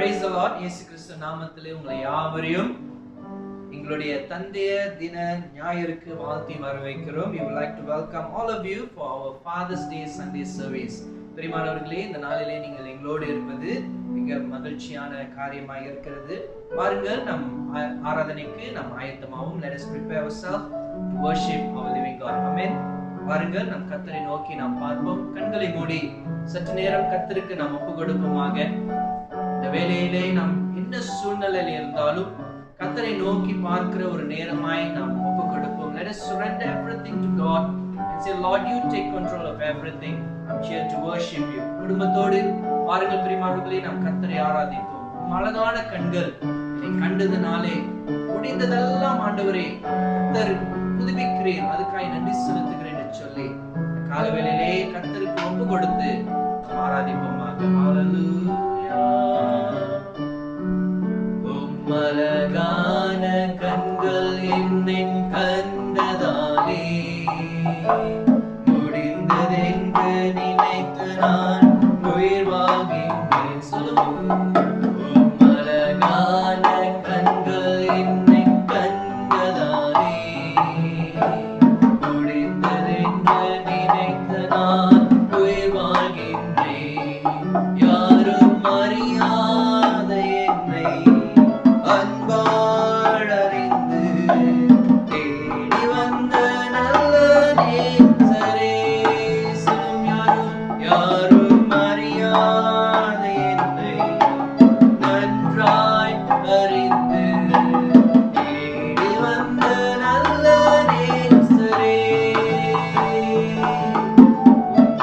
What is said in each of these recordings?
Praise the Lord. இயேசு கிறிஸ்து நாமத்திலே உங்களை யாவரையும் எங்களுடைய தந்தையர் தின ஞாயிறுக்கு வாழ்த்தி வரவேற்கிறோம். We would like to welcome all of you for our Father's Day Sunday service. பிரியமானவர்களே, இந்த நாளிலே நீங்கள் எங்களோடு இருப்பது மிக மகிழ்ச்சியான காரியமாக இருக்கிறது. வாருங்கள், நம் ஆராதனைக்கு நாம் ஆயத்தமாவோம். Let us prepare ourselves to worship our living God. Amen. வாருங்கள், நம் கர்த்தரை நோக்கி நாம் பார்ப்போம். கண்களை மூடி சற்று நேரம் கர்த்தருக்கு நாம் ஒப்பு கொடுப்போமாக. இந்த வேளையிலே நாம் என்ன சூழ்நிலையில் இருந்தாலும் கர்த்தரை நோக்கி பார்க்கிற ஒரு நேரமாய் நாம் ஒப்பு கொடுப்போம். Let us surrender everything to God and say, Lord, you take control of everything. I'm here to worship you. குடும்பத்தோடு வாருங்கள் பிரியமானவர்களே, நாம் கர்த்தரை ஆராதிப்போம். அழகான கண்கள் இதை கண்டதினாலே முடிந்ததெல்லாம் ஆண்டவரே கர்த்தர் புதுப்பிக்கிறேன், அதுக்காக நன்றி செலுத்துகிறேன் என்று சொல்லி காலவேளையிலே கர்த்தருக்கு ஒப்பு கொடுத்து ஆராதிப்போமாக. ஹல்லேலூயா. அழகான கண்கள் என்னை கண்டதாலே முடிந்ததென்று நினைத்து நான் உயிர் வாழ்கின்றேன். சொல்லுவோம். அழகான கண்கள் என்னை கண்டதாலே முடிந்ததென்று நினைத்து நான் உயிர் வாழ்கின்றேன். யாரும் அறியாத என்னை அன்பாளறிந்து தேடி வந்த நல்ல நேசரே. யாரும் அறியாத என்னை நன்றாய் அறிந்து தேடி வந்த நல்ல நேசரே.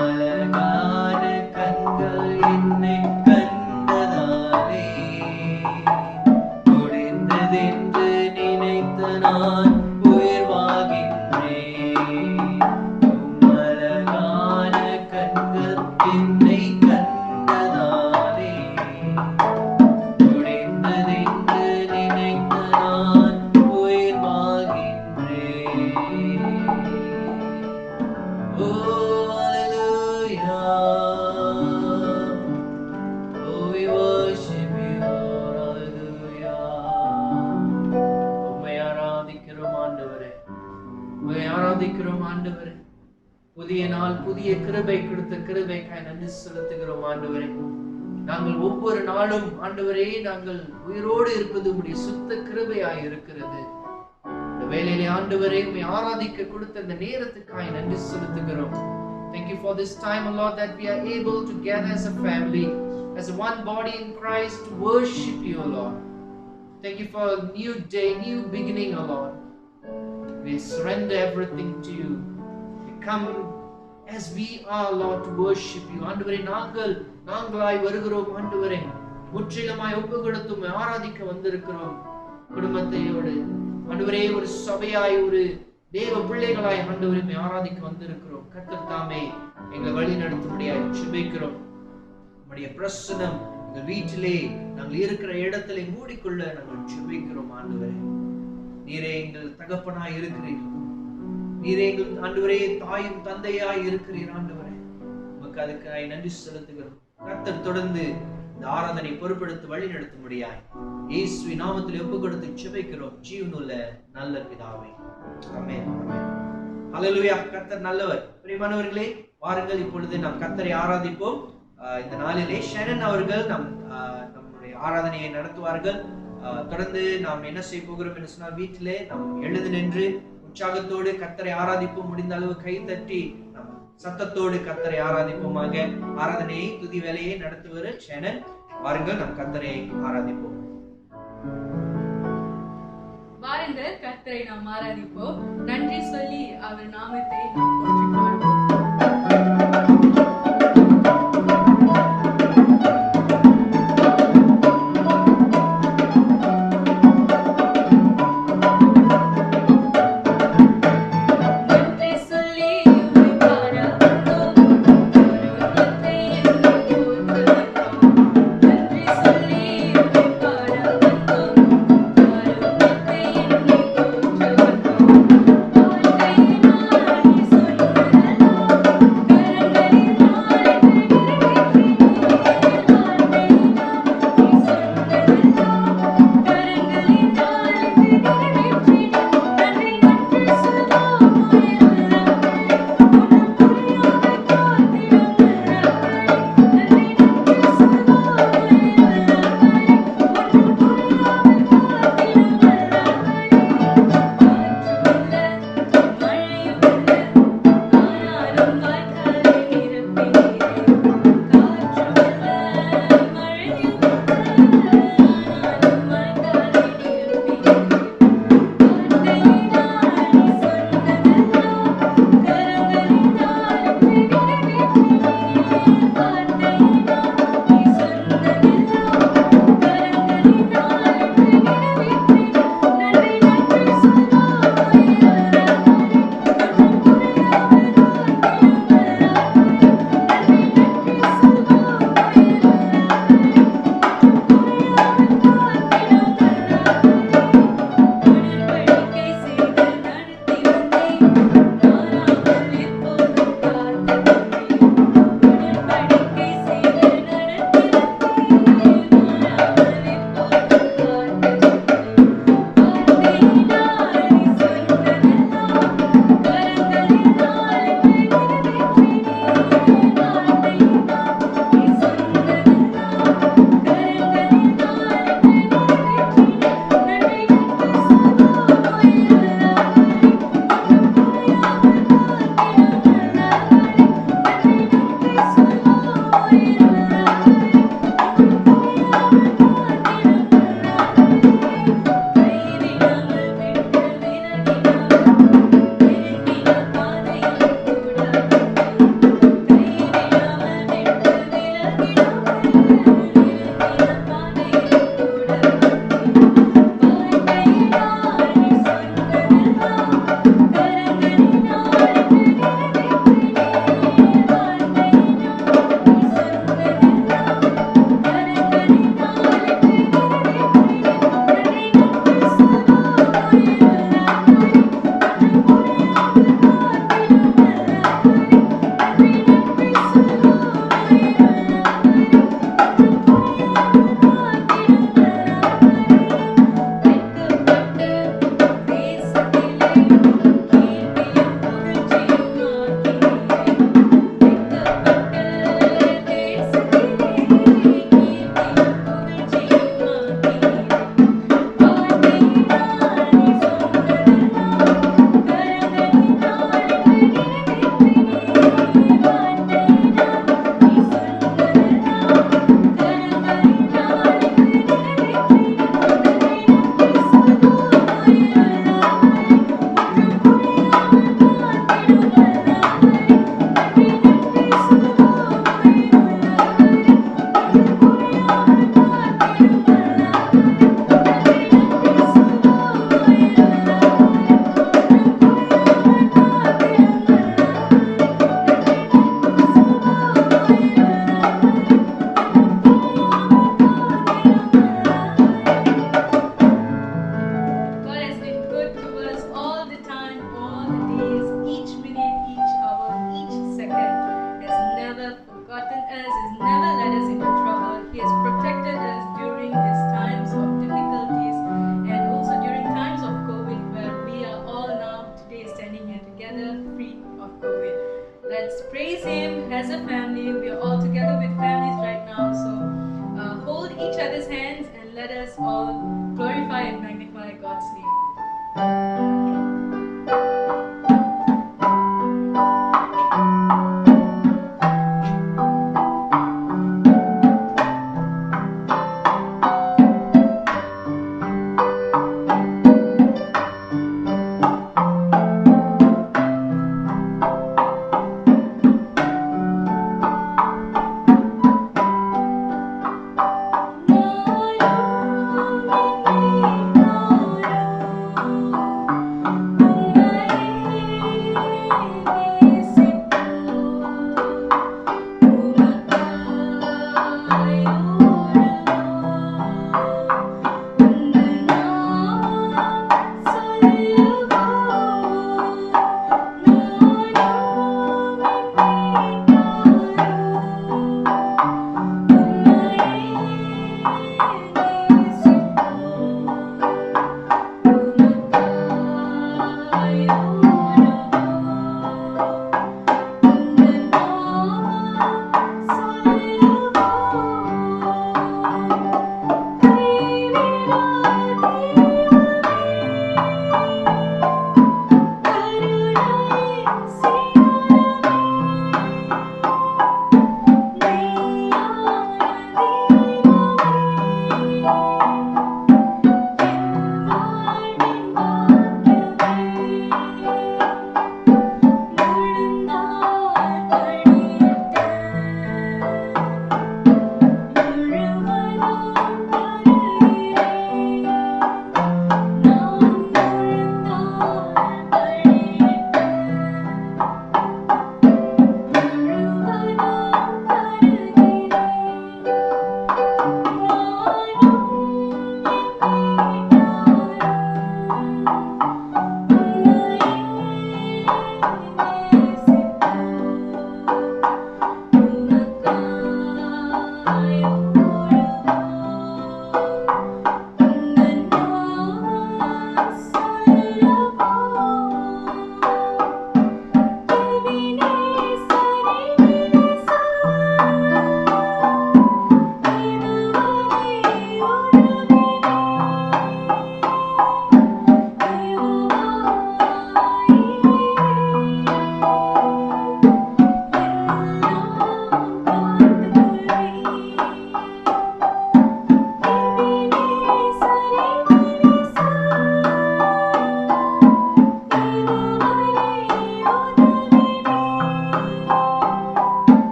அழகான கண்கள் என்னை கண்டதாலே முடிந்ததென்று நினைத்து நான் உயிர் வாழ்கின்றேன். அழகான கண்கள் என்னை கண்டதாலே முடிந்ததென்று நினைத்து நான் உயிர் வாழ்கின்றேன். Oh, hallelujah. Oh, we worship you, Lord. Hallelujah. உம்மை ஆராதிக்கிறோம் ஆண்டவரே, உம்மை ஆராதிக்கிறோம் ஆண்டவரே. புதிய நாள், புதிய கிருபை கொடுத்த கிருபைக்காய் நன்றி செலுத்துகிறோம் ஆண்டவரே. நாங்கள் ஒவ்வொரு நாளும் ஆண்டவரே நாங்கள் உயிரோடு இருப்பது உம்முடைய சுத்த கிருபையாய் இருக்கிறது. இந்த வேளையிலே ஆண்டவரே உம்மை ஆராதிக்க கொடுத்த இந்த நேரத்துக்காய் நன்றி செலுத்துகிறோம். Thank you for this time, O Lord, that we are able to gather as a family, as one body in Christ, to worship you, O Lord. Thank you for a new day, new beginning, O Lord. We surrender everything to you. We come as we are, Lord, to worship you. ஆண்டவரே, நாங்களாய் வருகிறோம் ஆண்டவரே. முற்றிலுமாய் ஒப்பு கொடுத்து உம்மை ஆராதிக்க வந்திருக்கிறோம். குடும்பத்தையோடு ஆண்டவரே, ஒரு சபையாய், ஒரு தேவ பிள்ளைகளாய் ஆண்டவரே உம்மை ஆராதிக்க வந்திருக்கிறோம். கர்த்தர் தாமே எங்களை வழி நடத்தும்படியாய் ஜெபிக்கிறோம். உம்முடைய பிரசன்னம் எங்கள் வீட்டிலே, நாங்கள் இருக்கிற இடத்திலே மூடிக்கொள்ள நாங்கள் ஜெபிக்கிறோம் ஆண்டவரே. நீரே எங்கள் தகப்பனாய் இருக்கிறீர்கள். நீரே எங்கள் ஆண்டவரே தாயும் தந்தையாய் இருக்கிறீர் ஆண்டவரே. உமக்கு அதுக்காக நன்றி செலுத்துகிறோம். கர்த்தர் தொடர்ந்து இந்த ஆராதனை பொறுப்பெடுத்து வழி நடத்தும்படியாய் இயேசுவின் நாமத்தில் ஒப்பு கொடுத்து ஜெபிக்கிறோம் ஜீவனுள்ள நல்ல பிதாவே. ஆமென். ஹல்லேலூயா. கர்த்தர் நல்லவர். பிரியமானவர்களே, வாருங்கள் இப்பொழுது நாம் கர்த்தரை ஆராதிப்போம். இந்த நாளிலே ஷரன் அவர்கள் நம்முடைய ஆராதனையை நடத்துவார்கள். தொடர்ந்து நாம் என்ன செய்ய போகிறோம் என்று சொன்னால், வீட்டிலே நாம் எழுந்து நின்று உற்சாகத்தோடு கர்த்தரை ஆராதிப்போம். முடிந்த அளவு கை தட்டி நாம் சத்தத்தோடு கர்த்தரை ஆராதிப்போமாக. ஆராதனையை துதி வேலையை நடத்துவது ஷரன். வாருங்கள், நாம் கர்த்தரை ஆராதிப்போம். வாருங்கள், கர்த்தரை நாம் ஆராதிப்போம். நன்றி சொல்லி அவர் நாமத்தை நாம் போற்றி பாடுவோம். Thank you.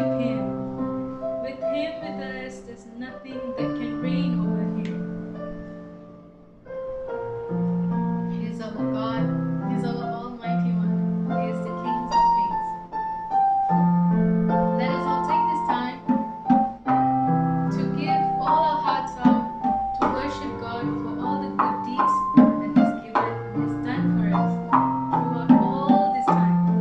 with Him. With Him with us, there's nothing that can reign over Him. He is our God. He is our Almighty One. He is the King of Kings. Let us all take this time to give all our hearts out to worship God for all the good deeds that He's given and has done for us throughout all this time.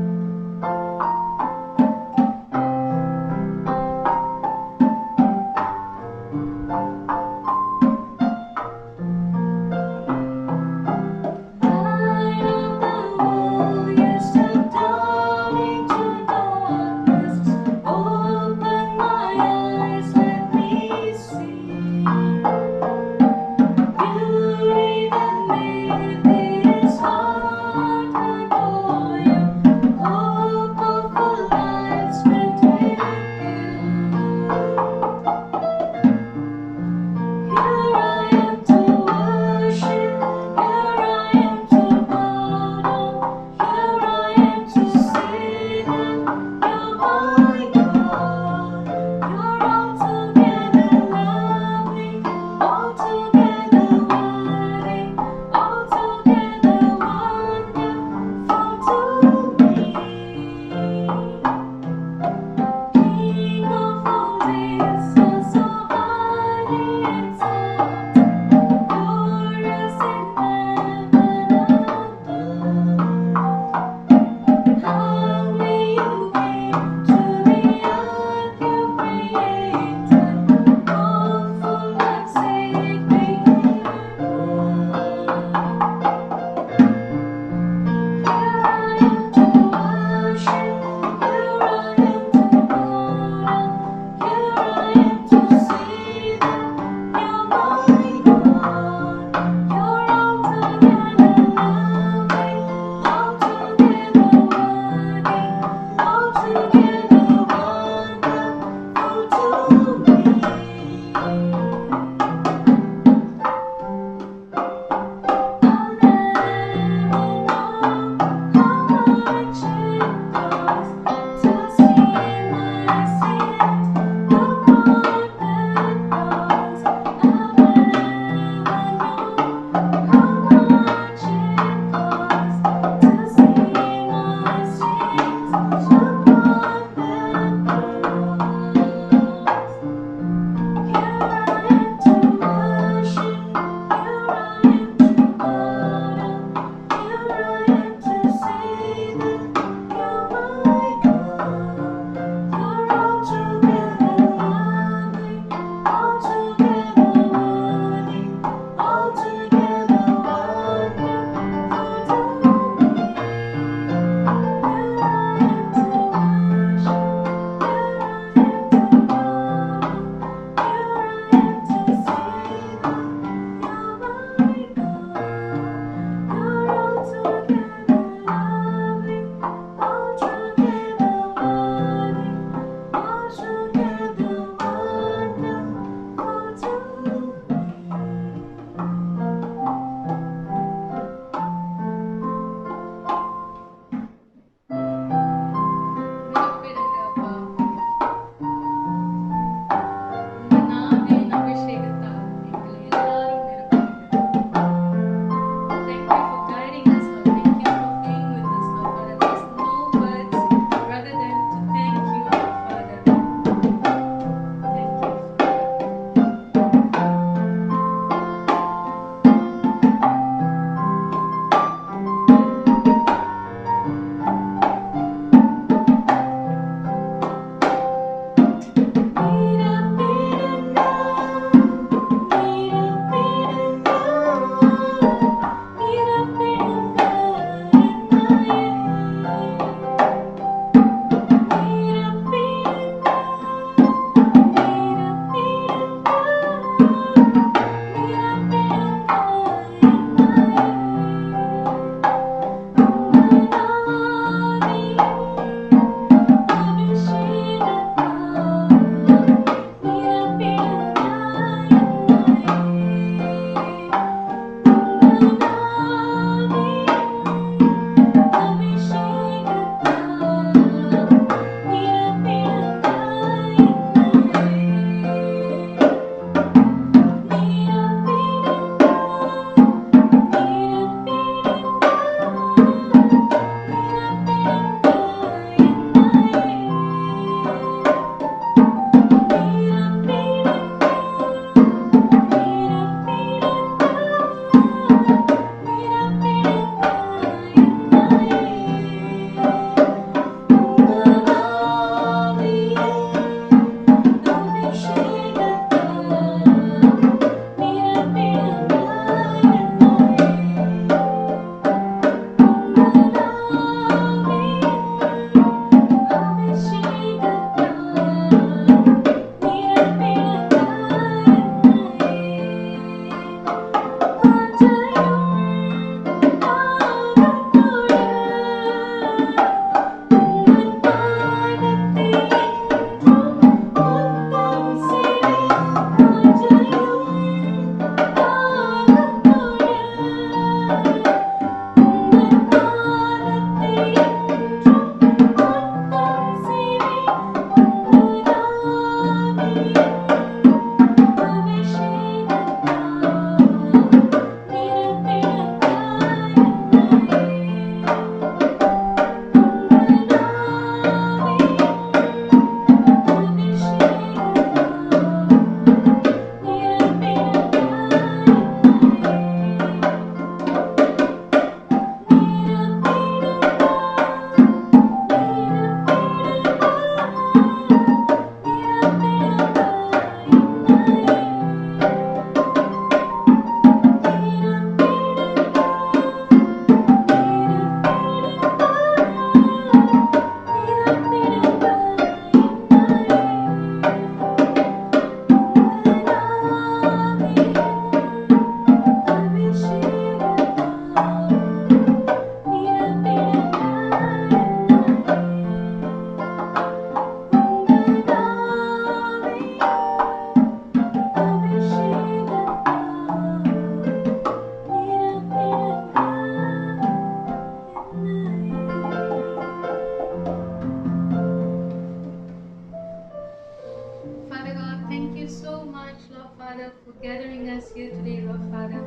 thank you so much, Lord Father, for gathering us here today, Lord Father.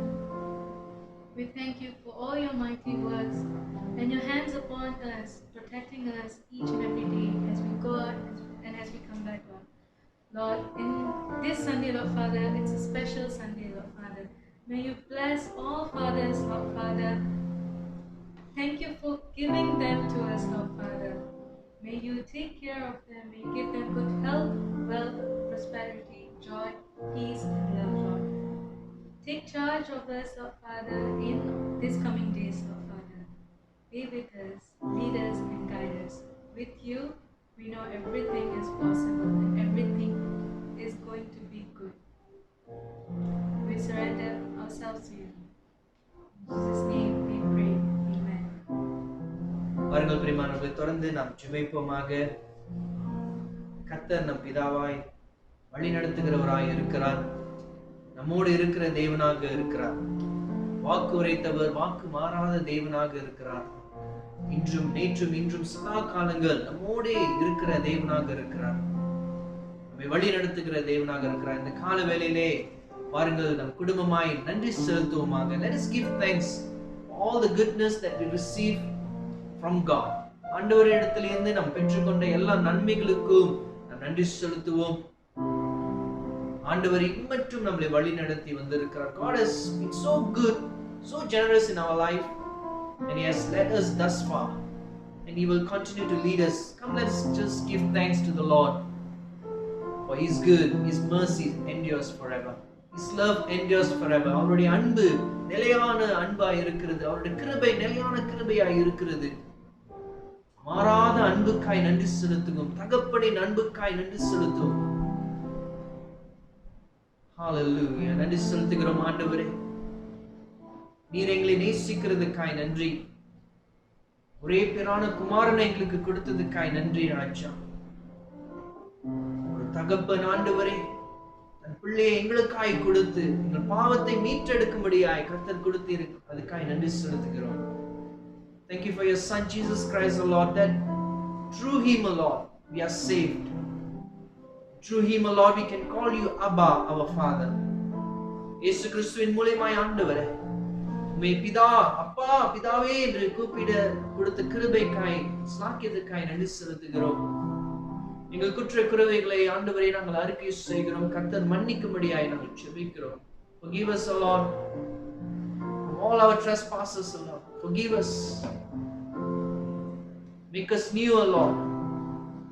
We thank you for all your mighty works and your hands upon us, protecting us each and every day as we go out and as we come back, Lord. Lord, in this Sunday, Lord Father, it's a special Sunday, Lord Father. May you bless all fathers, Lord Father. Thank you for giving them to us, Lord Father. May you take care of them. May you give them good health, wealth, prosperity, joy, peace, and love, Lord. Take charge of us, Lord Father, in these coming days, Lord Father. Be with us, lead us, and guide us. With you, we know everything is possible and everything is going to be good. We surrender ourselves to you. In Jesus' name we pray. Amen. வாருங்கள் பிரியமானவர்களே, தொடர்ந்து நாம் ஜெபிப்போமாக. கர்த்தர் நம் பிதாவாய் வழி நடத்துகிறவராய் இருக்கிறார். நம்மோடு இருக்கிற தேவனாக இருக்கிறார். வாக்கு உரைத்தவர், வாக்கு மாறாத தேவனாக இருக்கிறார். இன்றும் நேற்றும் இன்றும் சதா காலங்கள் நம்மோடே இருக்கிற தேவனாக இருக்கிறார். நம்மை வழி நடத்துகிற தேவனாக இருக்கிறார். இந்த கால வேளையிலே பாருங்கள், நம் குடும்பமாய் நன்றி செலுத்துவோமாக. Let us give thanks for all the goodness that we receive from God. ஆண்டவரிடத்திலிருந்து நாம் பெற்றுக்கொண்ட எல்லா நன்மைகளுக்கும் நாம் நன்றி செலுத்துவோம். ஆண்டவர் இம்மற்றும் நம்மை வழி நடத்தி வந்திருக்கிறார். God has been so good, so generous in our life, and He has led us thus far, and He will continue to lead us. Come, let's just give thanks to the Lord, for He is good. His mercy endures forever. His love endures forever. அவருடைய அன்பு நிலையான அன்பாய் இருக்கிறது. அவருடைய கிருபை நிலையான கிருபையாய் இருக்கிறது. மாறாத அன்புக்காய் நன்றி செலுத்துவோம். தகப்பனின் அன்புக்காய் நன்றி செலுத்துவோம். ஹalleluya. நன்றி செலுத்துகிறோம் ஆண்டவரே. நீர் எங்களை நேசிக்கிறதுக்காய் நன்றி. ஒரே பேரான குமாரனை எங்களுக்கு கொடுத்ததுக்காய் நன்றி ராஜா. ஒரு தகப்பன் ஆண்டவரே தன் பிள்ளையை எங்களுக்காய் கொடுத்து எங்கள் பாவத்தை மீட்டெடுக்கும்படியாய் கர்த்தர் கொடுத்தீர். அதுக்காய் நன்றி செலுத்துகிறோம். Thank you for your son Jesus Christ, O Lord, that through him, O Lord, we are saved. Through him, O Lord, we can call you Abba, our Father. இயேசு கிறிஸ்துவின் மூலமாய் ஆண்டவரே உம்மை பிதா, அப்பா, பிதாவே என்று கூப்பிட கொடுத்த கிருபைக்காய் ஸ்லாக்கியத்துக்காய் நன்றி செலுத்துகிறோம். எங்கள் குற்ற குறைகளை ஆண்டவரே நாங்கள் அறிக்கை செய்கிறோம். கர்த்தர் மன்னிக்கும்படியாய் நாங்கள் ஜெபிக்கிறோம். Forgive us, O Lord, from all our trespasses, O Lord. Forgive us. Make us new, O Lord.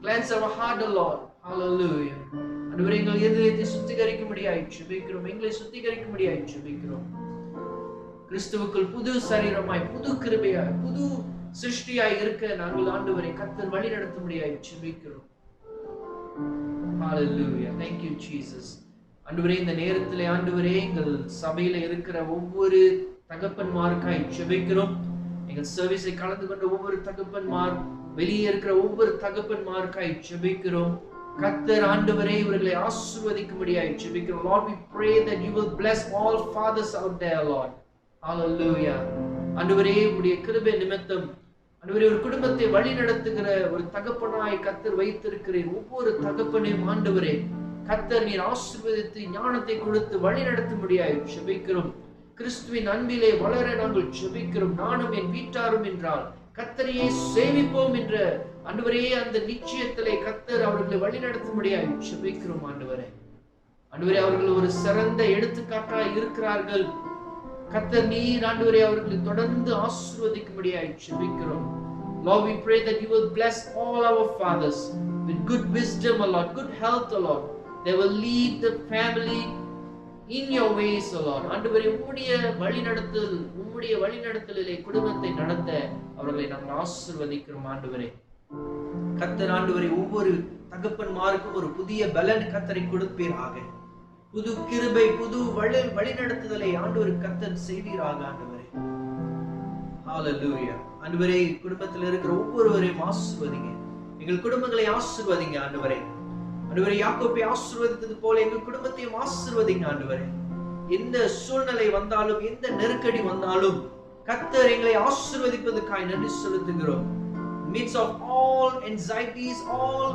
Cleanse our heart, O Lord. Hallelujah. ஆண்டவரே எங்கள் இதயத்தை சுத்திகரிக்கும்படியாய் ஜெபிக்கிறோம். எங்களை சுத்திகரிக்கும்படியாய் ஜெபிக்கிறோம். கிறிஸ்துவுக்குள் புது சரீரமாய், புது கிருபையாய், புது சிருஷ்டியாய் இருக்க நாங்கள் ஆண்டவரை கர்த்தர் வழி நடத்தும்படியாய் ஜெபிக்கிறோம். Hallelujah. Thank you, Jesus. ஆண்டவரே இந்த நேரத்திலே ஆண்டவரே எங்கள் சபையில இருக்கிற ஒவ்வொரு தகப்பன்மாருக்காய் ஜெபிக்கிறோம். எங்கள் சர்வீஸை கலந்து கொண்ட ஒவ்வொரு தகப்பன்மார், வெளியே இருக்கிற ஒவ்வொரு தகப்பன்மாருக்காய் ஜெபிக்கிறோம். கர்த்தர் ஆண்டவரே இவர்களை ஆசீர்வதிக்கும்படியாய் ஜெபிக்கிறோம். Lord, we pray that you will bless all fathers out there, Lord. Hallelujah. ஆண்டவரே உம்முடைய கிருபை நிமித்தம் ஆண்டவரே ஒரு குடும்பத்தை வழி நடத்துகிற ஒரு தகப்பனாய் கர்த்தர் வைத்திருக்கிறீர். ஒவ்வொரு தகப்பனையும் ஆண்டவரே கர்த்தர் நீர் ஆசீர்வதித்து ஞானத்தை கொடுத்து வழி நடத்தும்படியாய் ஜெபிக்கிறோம். கிறிஸ்துவின் அன்பிலே வளர நாங்கள் ஜெபிக்கிறோம். நானும் என் வீட்டாரும் என்றால் கர்த்தரையே சேவிப்போம் என்ற ஆண்டவரே அந்த நிச்சயத்திலே கர்த்தர் அவர்களை வழி நடத்தும்படியாய் ஜெபிக்கிறோம். ஆண்டவரே அவர்கள் ஒரு சிறந்த எடுத்துக்காட்டாய் இருக்கிறார்கள். கர்த்தர் நீர் ஆண்டவரே அவர்களை தொடர்ந்து ஆசீர்வதிக்கும்படியாய் ஜெபிக்கிறோம். Lord, we pray that you will bless all our fathers with good wisdom, O Lord, good health, O Lord. They will lead the family in your ways, O Lord. ஆண்டவரே உம்முடைய வழிநடத்தலிலே குடும்பத்தை நடத்த அவர்களை நாங்கள் ஆசீர்வதிக்கிறோம். ஆண்டவரே கர்த்தர் ஆண்டவரே ஒவ்வொரு தகப்பன்மாருக்கும் ஒரு புதிய பலன் கர்த்தரை கொடுப்பீராக. புது கிருபை, புது வழிநடத்துதலை ஆண்டவர் கர்த்தர் செய்வீராக. ஆண்டவரே ஹalleluya. ஆண்டவரே குடும்பத்தில் இருக்கிற ஒவ்வொருவரையும் ஆசீர்வதிங்க. எங்கள் குடும்பங்களை ஆசீர்வதிங்க ஆண்டவரே. ஆண்டவரே யாக்கோபை ஆசீர்வதித்தது போல எங்கள் குடும்பத்தையும் ஆசீர்வதிங்க ஆண்டவரே. எந்த சூழ்நிலை வந்தாலும், எந்த நெருக்கடி வந்தாலும் கர்த்தர் எங்களை ஆசீர்வதிப்பதற்காய் நன்றி செலுத்துகிறோம். Midst of all anxieties, all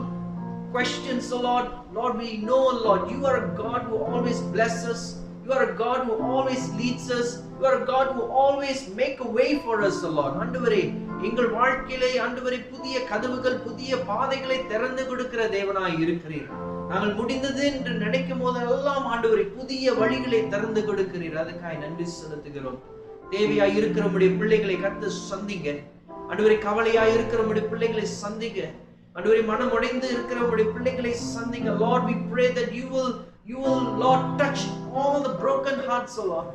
questions, oh Lord, Lord, we know, Lord, you are a God who always blesses us. You are a God who always leads us. You are a God who always make a way for us, oh Lord. ஆண்டவரே, எங்கள் வாழ்க்கையிலே ஆண்டவரே புதிய கதவுகள், புதிய பாதைகளை திறந்து கொடுக்கிற தேவனாய் இருக்கிறீர். நாங்கள் முடிந்தது என்று நினைக்கும் போதெல்லாம் ஆண்டவரே புதிய வழிகளை திறந்து கொடுக்கிறீர். அதுக்காய் நன்றி செலுத்துகிறோம். தேவையாய் இருக்கிற உம்முடைய பிள்ளைகளை கர்த்தர் சந்திங்க. ஆண்டவரே, கவலையாய் இருக்கிற உம்முடைய பிள்ளைகளை சந்திங்க. ஆண்டவரே, மனம் உடைந்து இருக்கிற உம்முடைய பிள்ளைகளை சந்திங்க. Lord, we pray that you will Lord touch all the broken hearts, oh Lord.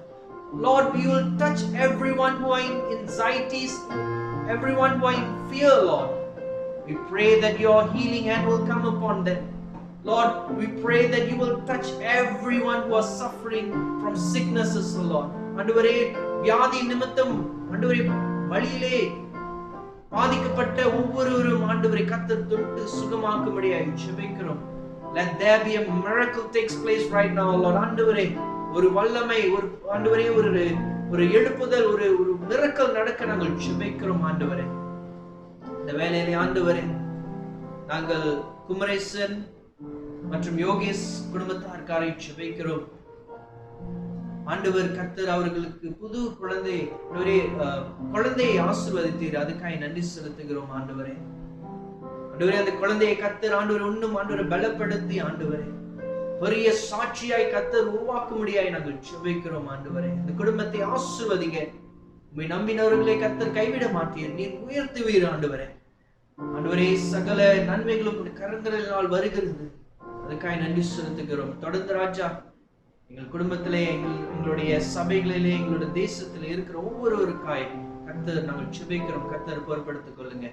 Lord, you will touch everyone who are in anxieties, everyone who are in fear, Lord. We pray that your healing hand will come upon them. Lord, we pray that you will touch everyone who are suffering from sicknesses, oh Lord. ஆண்டவரே, வியாதி நிமித்தம் ஆண்டவரே வழியிலே பாதிக்கப்பட்ட ஒவ்வொருவரும் ஆண்டவரை கர்த்தர் தொட்டு சுகமாக்கும்படியாய் ஜெபிக்கிறோம். Let there be a miracle takes place right now, Lord. ஆண்டவரே, ஒரு வல்லமை, ஒரு ஆண்டவரே, ஒரு எழுப்புதல், ஒரு miracle நடக்க நாங்கள் ஜெபிக்கிறோம் ஆண்டவரே. இந்த வேளையிலே ஆண்டவரே, நாங்கள் குமரேசன் மற்றும் யோகேஷ் குடும்பத்தார்காரை ஜெபிக்கிறோம். ஆண்டவர் கர்த்தர் அவர்களுக்கு புது குழந்தையை ஆசீர்வதித்தீர். அதுக்காய் நன்றி செலுத்துகிறோம் ஆண்டவரே. ஆண்டவரே, அந்த குழந்தையை கர்த்தர் ஆண்டவர் இன்னும் ஆண்டவரை பலப்படுத்தி ஆண்டவரே பெரிய சாட்சியாய் கர்த்தர் உருவாக்கும்படியாய் நாங்கள் ஜெபிக்கிறோம் ஆண்டவரே. இந்த குடும்பத்தை ஆசீர்வதிங்க. உம்மை நம்பினவர்களை கர்த்தர் கைவிட மாட்டீர். நீர் உயர்த்துவீர் ஆண்டவரே. ஆண்டவரே, சகல நன்மைகளும் கரங்களினால் வருகிறது. அதுக்காய் நன்றி செலுத்துகிறோம். தொடர்ந்து ராஜா எங்கள் குடும்பத்திலே, எங்களுடைய சபைகளிலே, எங்களுடைய தேசத்திலே இருக்கிற ஒவ்வொருவருக்காய் கர்த்தர் நாங்கள் ஜெபிக்கிறோம். கர்த்தர் பொறுப்படுத்திக் கொள்ளுங்க.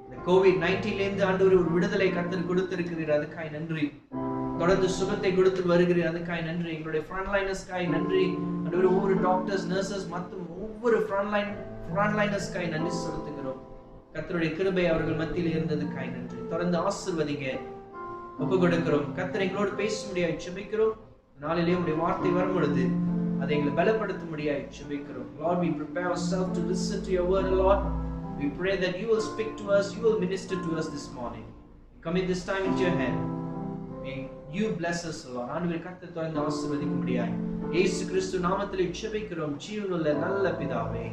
இந்த COVID-19 ஆண்டவர் ஒரு விடுதலை கர்த்தர் கொடுத்திருக்கிறீர். அதுக்காய் நன்றி. தொடர்ந்து சுகத்தை கொடுத்து வருகிறீர். அதுக்காய் நன்றி. எங்களுடைய ஃப்ரண்ட்லைனர்ஸ்காய் நன்றி. ஆண்டவர் ஒவ்வொரு டாக்டர்ஸ், நர்சஸ் மற்றும் ஒவ்வொரு ஃப்ரண்ட்லைனர்ஸ்காய் நன்றி செலுத்துகிறோம். கர்த்தருடைய கிருபை அவர்கள் மத்தியில் இருந்ததுக்காய் நன்றி. தொடர்ந்து ஆசீர்வதிங்க. ஒப்பு கொடுக்கிறோம். கர்த்தர் எங்களோடு பேசும்படியாய் ஜெபிக்கிறோம். நாளிலே உம்முடைய வார்த்தை வரும் பொழுது அதை எங்களை பலப்படுத்தும்படியாய் ஜெபிக்கிறோம். Lord, we prepare ourselves to listen to your word, Lord. We pray that you will speak to us, you will minister to us this morning. Commit this time into your hand. May you bless us, Lord. ஆண்டவரே, கர்த்தர் தொடர்ந்து ஆசீர்வதிக்கும்படியாய் இயேசு கிறிஸ்து நாமத்திலே ஜெபிக்கிறோம் ஜீவனுள்ள நல்ல பிதாவே.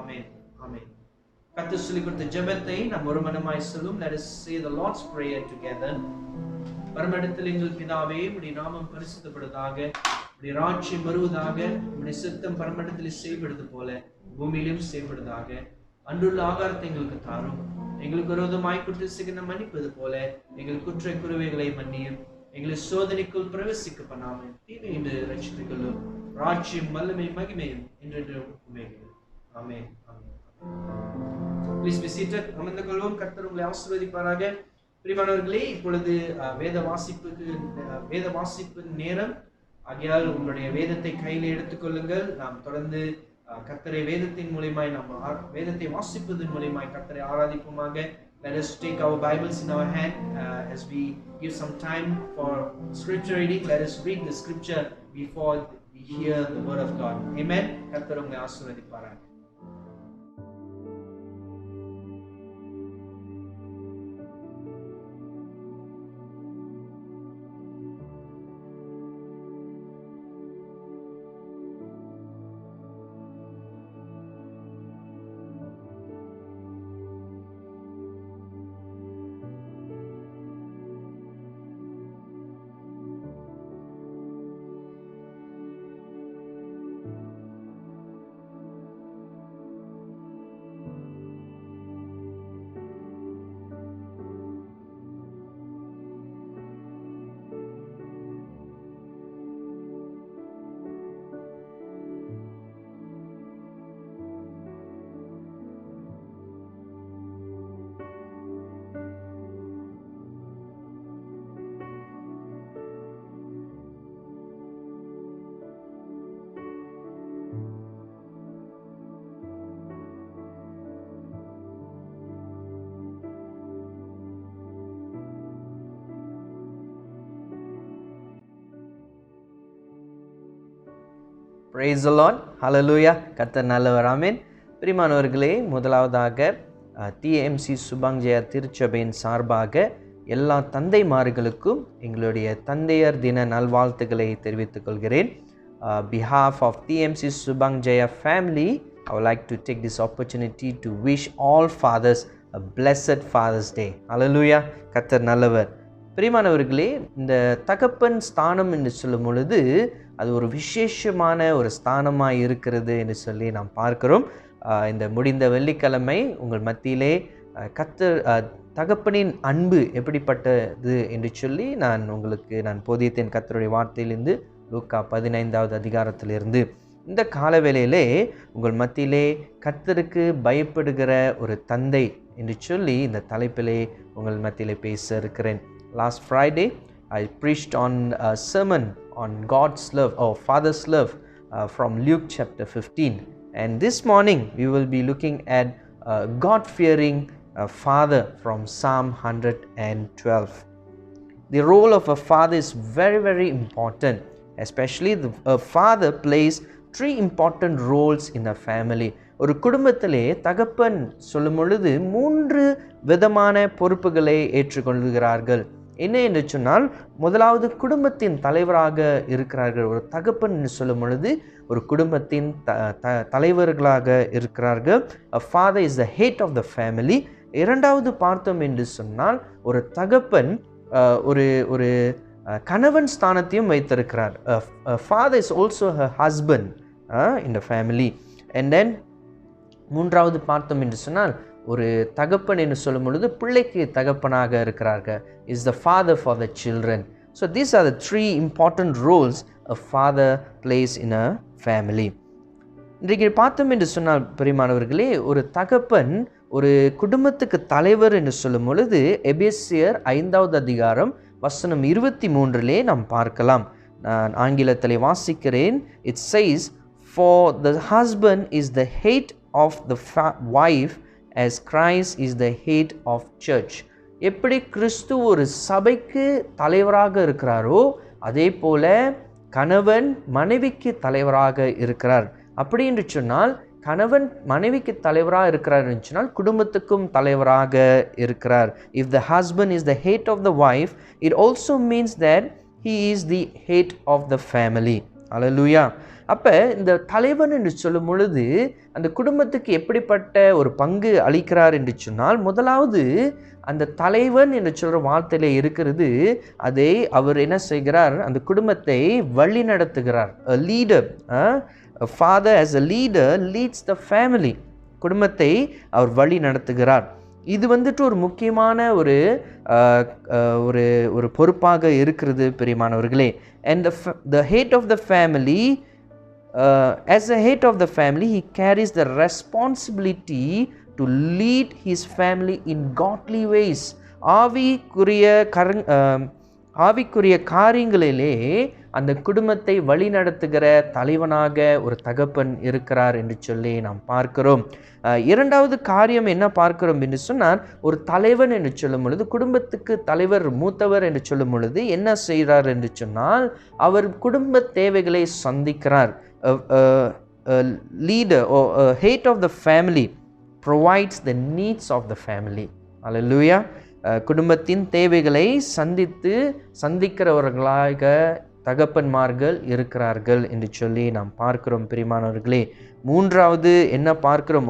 ஆமென். ஆமென். கர்த்தர் சொல்லிக் கொடுத்த ஜெபத்தை நாம் ஒரு மனமாய் சொல்லும். Let us say the Lord's prayer together. பரமண்டலத்தில் எங்கள் பிதாவே, உம்முடைய நாமம் பரிசுத்தப்படுவதாக, உம்முடைய ராஜ்யம் வருவதாக, உம்முடைய சித்தம் பரமண்டலத்தில் செய்யப்படுவது போல பூமியிலும் செய்யப்படுவதாக. அன்றுள்ள ஆகாரத்தை எங்களுக்கு தாரும். எங்களுக்கு விரோதமாய் குற்றம் செய்கிற மன்னிப்பது போல எங்கள் குற்ற குறைவைகளை மன்னியும். எங்களை சோதனைக்குள் பிரவேசிக்க பண்ணாமல் தீமை என்று ரட்சித்துக் கொள்ளும். ராஜ்யம் வல்லமை மகிமையும் என்றென்றும் உம்மையே. ஆமென். ஆமென். Please be seated. அமர்ந்து கொள்வோம். கர்த்தர் உங்களை ஆசீர்வதிப்பாராக. பிரியமானவர்களே, இப்பொழுது வேத வாசிப்பு நேரம். ஆகையால் உங்களுடைய வேதத்தை கையில் எடுத்துக்கொள்ளுங்கள். நாம் தொடர்ந்து கர்த்தரை வேதத்தின் மூலமாய் வேதத்தை வாசிப்பதன் மூலமாய் கர்த்தரை ஆராதிப்போமாக. Let us take our Bibles in our hand as we give some time for scripture reading. Let us read the scripture before we hear the word of God. Amen. கர்த்தர் உங்களை ஆசீர்வதிப்பாராக. Praise the Lord. Hallelujah. கர்த்தர் நல்லவர். ஆமென். பிரியமானவர்களே, முதலாவதாக TMC Subang Jaya திருச்சபையின் சார்பாக எல்லா தந்தைமார்களுக்கும் எங்களுடைய தந்தையர் தின நல்வாழ்த்துக்களை தெரிவித்துக் கொள்கிறேன். Behalf of TMC Subang Jaya family, I would like to take this opportunity to wish all fathers a blessed Father's Day. Hallelujah. கர்த்தர் நல்லவர். பிரியமானவர்களே, இந்த தகப்பன் ஸ்தானம் என்று சொல்லும் பொழுது அது ஒரு விசேஷமான ஒரு ஸ்தானமாக இருக்கிறது என்று சொல்லி நாம் பார்க்கிறோம். இந்த முடிந்த வெள்ளிக்கிழமை உங்கள் மத்தியிலே கர்த்தர் தகப்பனின் அன்பு எப்படிப்பட்டது என்று சொல்லி நான் போதியத்தின் கர்த்தருடைய வார்த்தையிலிருந்து லூக்கா 15வது அதிகாரத்திலிருந்து இந்த காலவேளையிலே உங்கள் மத்தியிலே கர்த்தருக்கு பயப்படுகிற ஒரு தந்தை என்று சொல்லி இந்த தலைப்பிலே உங்கள் மத்தியிலே பேச இருக்கிறேன். Last Friday I preached on a sermon on God's love or Father's love from Luke chapter 15, and this morning we will be looking at God-fearing father from Psalm 112. The role of a father is very, very important. Especially a father plays 3 important roles in a family. ஒரு குடும்பத்திலே தகப்பன் சொல்லும் பொழுது 3 விதமான பொறுப்புகளை ஏற்றுக்கொள்கிறார்கள். என்ன என்று சொன்னால், முதலாவது குடும்பத்தின் தலைவராக இருக்கிறார்கள். ஒரு தகப்பன் சொல்லும் பொழுது ஒரு குடும்பத்தின் தலைவர்களாக இருக்கிறார்கள். A father is the head of the family. இரண்டாவது பார்த்தோம் என்று சொன்னால், ஒரு தகப்பன் ஒரு கணவன் ஸ்தானத்தையும் வைத்திருக்கிறார். Father is also her husband in the family. And then மூன்றாவது பார்த்தோம் என்று சொன்னால், ஒரு தகப்பன் என்று சொல்லும் பொழுது பிள்ளைக்கு தகப்பனாக இருக்கிறார்கள். is the father for the children. So these are the 3 important roles a father plays in a family. இன்றைக்கு பார்த்தோம் என்று சொன்னால் பிரியமானவர்களே, ஒரு தகப்பன் ஒரு குடும்பத்துக்கு தலைவர் என்று சொல்லும் பொழுது எபேசியர் 5வது அதிகாரம் வசனம் 23 நாம் பார்க்கலாம். நான் ஆங்கிலத்திலே வாசிக்கிறேன். It says, for the husband is the head of the wife as Christ is the head of church. எப்படி கிறிஸ்து ஒரு சபைக்கு தலைவராக இருக்கிறாரோ அதே போல கணவன் மனைவிக்கு தலைவராக இருக்கிறார். அப்படி என்று சொன்னால் கணவன் மனைவிக்கு தலைவராக இருக்கிறார் என்று சொன்னால் குடும்பத்துக்கும் தலைவராக இருக்கிறார். If the husband is the head of the wife, it also means that he is the head of the family. Hallelujah. அப்போ இந்த தலைவன் என்று சொல்லும் பொழுது அந்த குடும்பத்துக்கு எப்படிப்பட்ட ஒரு பங்கு அளிக்கிறார் என்று சொன்னால், முதலாவது அந்த தலைவன் என்று சொல்கிற வார்த்தையில இருக்கிறது, அதை அவர் என்ன செய்கிறார், அந்த குடும்பத்தை வழி நடத்துகிறார். A leader, a father as a leader leads the family. குடும்பத்தை அவர் வழி நடத்துகிறார். இது ஒரு முக்கியமான ஒரு பொறுப்பாக இருக்கிறது பிரியமானவர்களே. And the head of the family, as the head of the family, he carries the responsibility to lead his family in godly ways. ஆவிக்குரிய காரியங்களிலே அந்த குடும்பத்தை வழி நடத்துகிற தலைவனாக ஒரு தகப்பன் இருக்கிறார் என்று சொல்லி நாம் பார்க்கிறோம். இரண்டாவது காரியம் என்ன பார்க்கிறோம் என்று சொன்னால், ஒரு தலைவன் என்று சொல்லும் பொழுது குடும்பத்துக்கு தலைவர் மூத்தவர் என்று சொல்லும் பொழுது என்ன செய்கிறார் என்று சொன்னால், அவர் குடும்ப தேவைகளை சந்திக்கிறார். Leader or head of the family provides the needs of the family. Hallelujah. குடும்பத்தின் தேவைகளை சந்திக்கிறவர்களாக தகப்பன்மார்கள் இருக்கிறார்கள் என்று சொல்லி நாம் பார்க்கிறோம் பிரியமானவர்களே. மூன்றாவது என்ன பார்க்கிறோம்,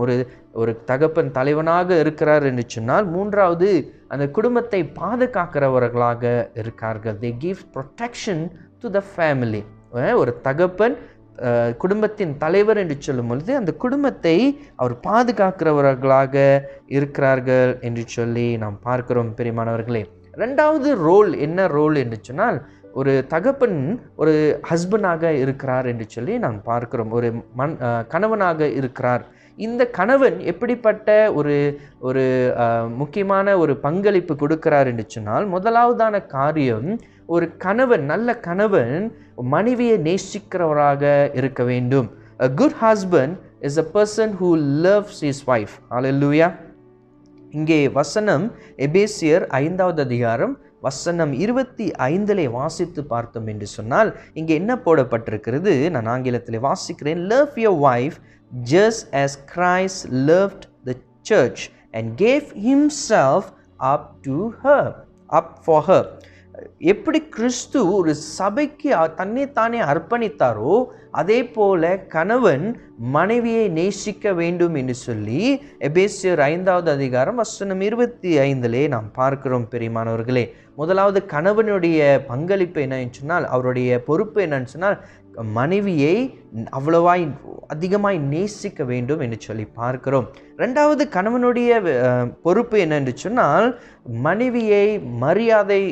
ஒரு தகப்பன் தலைவனாக இருக்கிறார் என்று சொன்னால் மூன்றாவது அந்த குடும்பத்தை பாதுகாக்கிறவர்களாக இருக்கார்கள். They give protection to the family. ஒரு தகப்பன் குடும்பத்தின் தலைவர் என்று சொல்லும் பொழுது அந்த குடும்பத்தை அவர் பாதுகாக்கிறவர்களாக இருக்கிறார்கள் என்று சொல்லி நாம் பார்க்கிறோம் பிரியமானவர்களே. ரெண்டாவது ரோல் என்ன ரோல் என்று சொன்னால், ஒரு தகப்பன் ஒரு ஹஸ்பண்டாக இருக்கிறார் என்று சொல்லி நாம் பார்க்கிறோம். ஒரு கணவனாக இருக்கிறார். இந்த கணவன் எப்படிப்பட்ட ஒரு முக்கியமான ஒரு பங்களிப்பு கொடுக்கிறார் என்று சொன்னால், முதலாவதான காரியம், ஒரு கணவன், நல்ல கணவன் மனைவியை நேசிக்கிறவராக இருக்க வேண்டும். A good husband is a person who loves his wife. Hallelujah. இங்கே வசனம் எபேசியர் 5வது அதிகாரம் வசனம் 25 வாசித்து பார்த்தோம் என்று சொன்னால், இங்கே என்ன போடப்பட்டிருக்கிறது, நான் ஆங்கிலத்தில் வாசிக்கிறேன். Love your wife just as Christ loved the church and gave himself up to her. up for her. எப்படி கிறிஸ்து ஒரு சபைக்கு தன்னைத்தானே அர்ப்பணித்தாரோ அதே போல கணவன் மனைவியை நேசிக்க வேண்டும் என்று சொல்லி எபேசியர் 5வது அதிகாரம் வசனம் 25 நாம் பார்க்கிறோம். பிரியமானவர்களே, முதலாவது கணவனுடைய பங்களிப்பு என்னன்னு சொன்னால், அவருடைய பொறுப்பு என்னன்னு சொன்னால், மனைவியை அவ்வளவாய் அதிகமாய் நேசிக்க வேண்டும் என்று சொல்லி பார்க்கிறோம். ரெண்டாவது கணவனுடைய பொறுப்பு என்னென்று சொன்னால், மனைவியை மரியாதை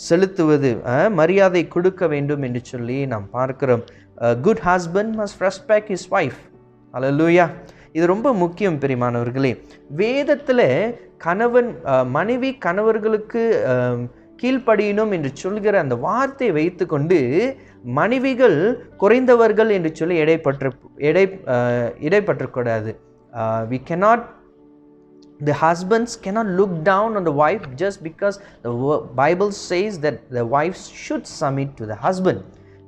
செலுத்துவது, மரியாதை கொடுக்க வேண்டும் என்று சொல்லி நாம் பார்க்கிறோம். Good husband must respect his wife. Hallelujah. இது ரொம்ப முக்கியம் பிரியமானவர்களே. வேதத்தில் கணவன் மனைவி கணவர்களுக்கு கீழ்ப்படியணும் என்று சொல்கிற அந்த வார்த்தையை வைத்துக்கொண்டு மனைவிகள் குறைந்தவர்கள் என்று சொல்லி எடைப்பற்றக்கூடாது. we cannot The husbands cannot look down on the wife just because the Bible says that the wives should submit to the husband.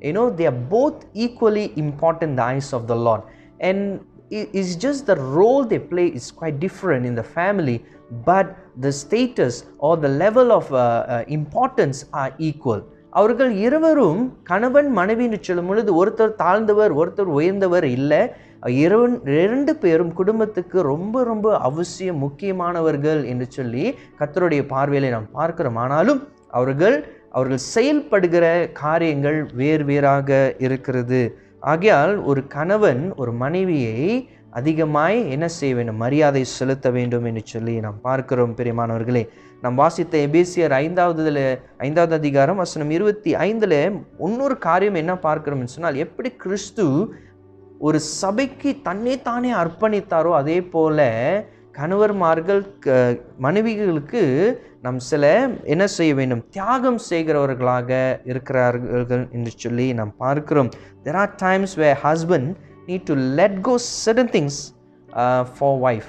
You know, they are both equally important in the eyes of the Lord, and it's just the role they play is quite different in the family, but the status or the level of importance are equal. அவர்கள் இருவரும் கணவன் மனைவி என்று சொல்லும் பொழுது ஒருத்தர் தாழ்ந்தவர் ஒருத்தர் உயர்ந்தவர் இல்லை. இரண்டு பேரும் குடும்பத்துக்கு ரொம்ப ரொம்ப அவசியம் முக்கியமானவர்கள் என்று சொல்லி கர்த்தருடைய பார்வையில நாம் பார்க்கிறோம். ஆனாலும் அவர்கள் செயல்படுகிற காரியங்கள் வேறாக இருக்கிறது. ஆகையால் ஒரு கணவன் ஒரு மனைவியை அதிகமாய் என்ன செய்ய வேண்டும், மரியாதை செலுத்த வேண்டும் என்று சொல்லி நாம் பார்க்கிறோம். பிரியமானவர்களே, நாம் வாசித்த எபேசியர் 5வது அதிகாரம் வசனம் 25 இன்னொரு காரியம் என்ன பார்க்கிறோம் சொன்னால், எப்படி கிறிஸ்து ஒரு சபைக்கு தன்னைத்தானே அர்ப்பணித்தாரோ அதே போல கணவர்மார்கள் மனைவிகளுக்கு நாம் சில என்ன செய்ய வேண்டும், தியாகம் செய்கிறவர்களாக இருக்கிறார்கள் என்று சொல்லி நாம் பார்க்கிறோம். There are times where husband need to let go certain things for wife.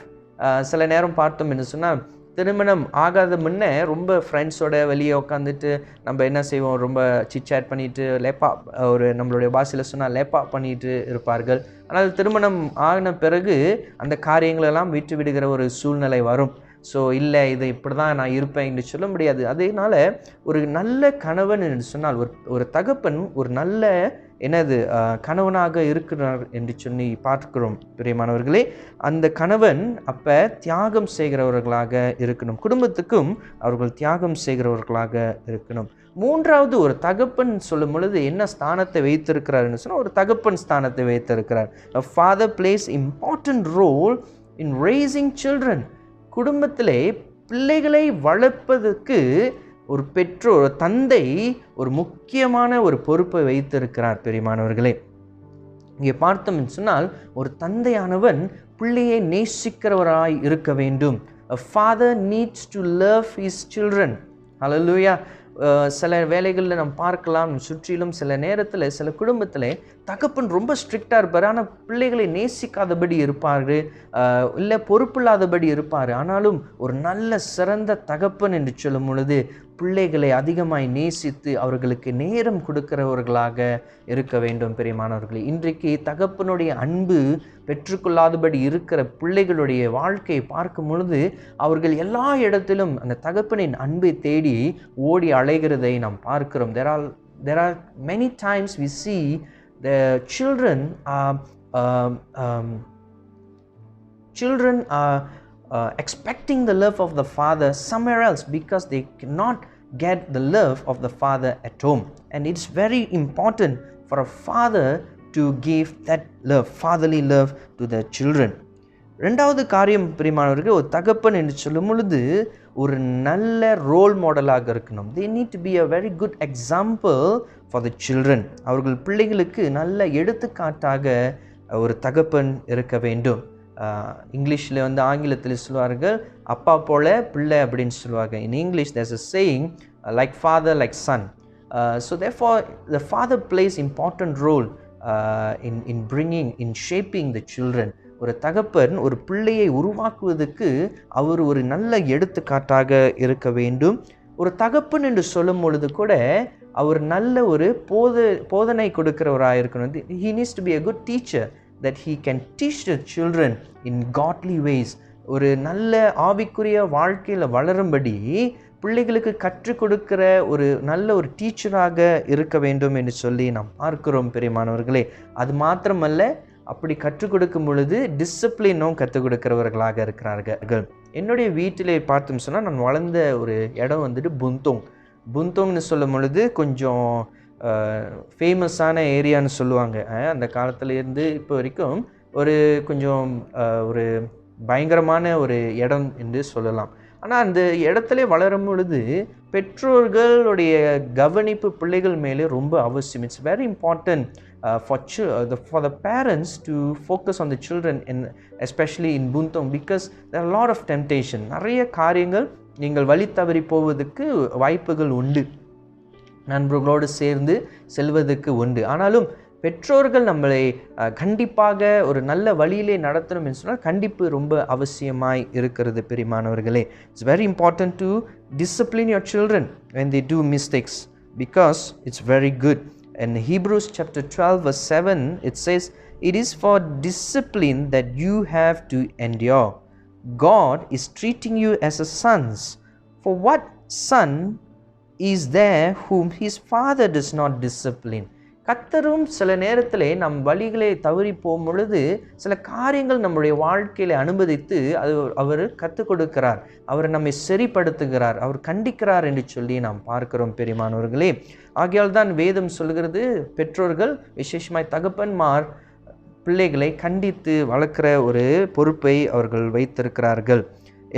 சில நேரம் பார்த்தோம் என்று சொன்னால், திருமணம் ஆகாத முன்னே ரொம்ப ஃப்ரெண்ட்ஸோட வெளியே உட்காந்துட்டு நம்ம என்ன செய்வோம், ரொம்ப சிட்சாட் பண்ணிட்டு லேப்பா, ஒரு நம்மளுடைய பாஷையில் சொன்னால் லேப்பா பண்ணிட்டு இருப்பார்கள். ஆனால் திருமணம் ஆகின பிறகு அந்த காரியங்களெல்லாம் விட்டு விடுகிற ஒரு சூழ்நிலை வரும். ஸோ இல்லை, இது இப்படி தான் நான் இருப்பேன் என்று சொல்ல முடியாது. அதனால ஒரு நல்ல கணவன் என்று சொன்னால், ஒரு தகப்பன் ஒரு நல்ல கணவனாக இருக்கிறார் என்று சொல்லி பார்க்கிறோம். பிரியமானவர்களே, அந்த கணவன் அப்போ தியாகம் செய்கிறவர்களாக இருக்கணும், குடும்பத்துக்கும் அவர்கள் தியாகம் செய்கிறவர்களாக இருக்கணும். மூன்றாவது, ஒரு தகப்பன் சொல்லும் பொழுது என்ன ஸ்தானத்தை வைத்திருக்கிறார்னு சொன்னால், ஒரு தகப்பன் ஸ்தானத்தை வைத்திருக்கிறார். A father plays important role in raising children. குடும்பத்திலே பிள்ளைகளை வளர்ப்பதற்கு ஒரு பெற்றோர், தந்தை ஒரு முக்கியமான ஒரு பொறுப்பை வைத்திருக்கிறார். பெரியமானவர்களே, இங்கே பார்த்தோம் சொன்னால், ஒரு தந்தையானவன் பிள்ளையை நேசிக்கிறவராய் இருக்க வேண்டும். A father needs to love his children. Hallelujah. சில வேலைகளில் நம்ம பார்க்கலாம், சுற்றிலும் சில நேரத்தில் சில குடும்பத்தில் தகப்பன் ரொம்ப ஸ்ட்ரிக்டாக இருப்பார், ஆனால் பிள்ளைகளை நேசிக்காதபடி இருப்பார், இல்லை பொறுப்பில்லாதபடி இருப்பார். ஆனாலும் ஒரு நல்ல சிறந்த தகப்பன் என்று சொல்லும் பொழுது பிள்ளைகளை அதிகமாய் நேசித்து அவர்களுக்கு நேரம் கொடுக்கிறவர்களாக இருக்க வேண்டும். பெரியமானவர்களே, இன்றைக்கு தகப்பனுடைய அன்பு பெற்றுக்கொள்ளாதபடி இருக்கிற பிள்ளைகளுடைய வாழ்க்கையை பார்க்கும் பொழுது அவர்கள் எல்லா இடத்திலும் அந்த தகப்பனின் அன்பை தேடி ஓடி அலைகிறதை நாம் பார்க்கிறோம். There are many times we see the children are expecting the love of the father somewhere else because they cannot get the love of the father at home, and it's very important for a father to give that love, fatherly love to the children. ரெண்டாவது காரியம் பிரியமானவர்கள், ஒரு தகப்பன் என்று சொல்லும் பொழுது ஒரு நல்ல ரோல் மாடலாக இருக்கணும். they need to be a very good example for the children. அவர்கள் பிள்ளைகளுக்கு நல்ல எடுத்துக்காட்டாக ஒரு தகப்பன் இருக்க வேண்டும். இங்கிலீஷில் ஆங்கிலத்தில் சொல்லுவார்கள், அப்பா போல பிள்ளை அப்படின்னு சொல்லுவாங்க. In English there's a saying, like father like son. So therefore the father plays important role in shaping the children. ஒரு தகப்பன் ஒரு பிள்ளையை உருவாக்குவதற்கு அவர் ஒரு நல்ல எடுத்துக்காட்டாக இருக்க வேண்டும். ஒரு தகப்பன் என்று சொல்லும் பொழுது கூட அவர் நல்ல ஒரு போதனை கொடுக்கிறவராக இருக்கணும். He needs to be a good teacher that he can teach the children in godly ways. ஒரு நல்ல ஆவிக்குரிய வாழ்க்கையில் வளரும்படி பிள்ளைகளுக்கு கற்றுக் கொடுக்கிற ஒரு நல்ல ஒரு டீச்சராக இருக்க வேண்டும் என்று சொல்லி நாம் பார்க்கிறோம் பிரியமானவர்களே. அது மாத்திரமல்ல, அப்படி கற்றுக் கொடுக்கும் பொழுது டிசிப்ளினும் கற்றுக் கொடுக்கிறவர்களாக இருக்கிறார்கள். என்னுடைய வீட்டிலே பார்த்தோம் சொன்னால், நான் வளர்ந்த ஒரு இடம் வந்துட்டு புந்தோங்னு சொல்லும் பொழுது கொஞ்சம் ஃபேமஸான ஏரியான்னு சொல்லுவாங்க. அந்த காலத்துலேருந்து இப்போ வரைக்கும் ஒரு கொஞ்சம் ஒரு பயங்கரமான ஒரு இடம் என்று சொல்லலாம். ஆனால் அந்த இடத்துல வளரும் பொழுது பெற்றோர்களுடைய கவனிப்பு பிள்ளைகள் மேலே ரொம்ப அவசியம். It's very important for the parents to focus on the children, and especially in Bunthong, because there are a lot of temptation. நிறைய காரியங்கள் நீங்கள் வழி தவறி போவதற்கு வாய்ப்புகள் உண்டு, நண்பர்களோடு சேர்ந்து செல்வதற்கு உண்டு. ஆனாலும் பெற்றோர்கள் நம்மளை கண்டிப்பாக ஒரு நல்ல வழியிலே நடத்தணும் என்று சொன்னால் கண்டிப்பு ரொம்ப அவசியமாய் இருக்கிறது பிரியமானவர்களே. It's very important to discipline your children when they do mistakes, because it's very good. In Hebrews chapter 12 verse 7, it says, "It is for discipline that you have to endure. God is treating you as a sons. For what son is there whom his father does not discipline?" கர்த்தரும் சில நேரத்திலே நம் வழிகளை தவறி போகும் பொழுது சில காரியங்கள் நம்முடைய வாழ்க்கையில அனுமதித்து அவர் கற்றுக் கொடுக்கிறார், அவர் நம்மை சரிப்படுத்துகிறார், அவர் கண்டிக்கிறார் என்று சொல்லி நாம் பார்க்கிறோம் பெரியமானவர்களே. ஆகையால் தான் வேதம் சொல்கிறது, பெற்றோர்கள் விசேஷமாய் தகப்பன்மார் பிள்ளைகளை கண்டித்து வளர்க்கிற ஒரு பொறுப்பை அவர்கள் வைத்திருக்கிறார்கள்.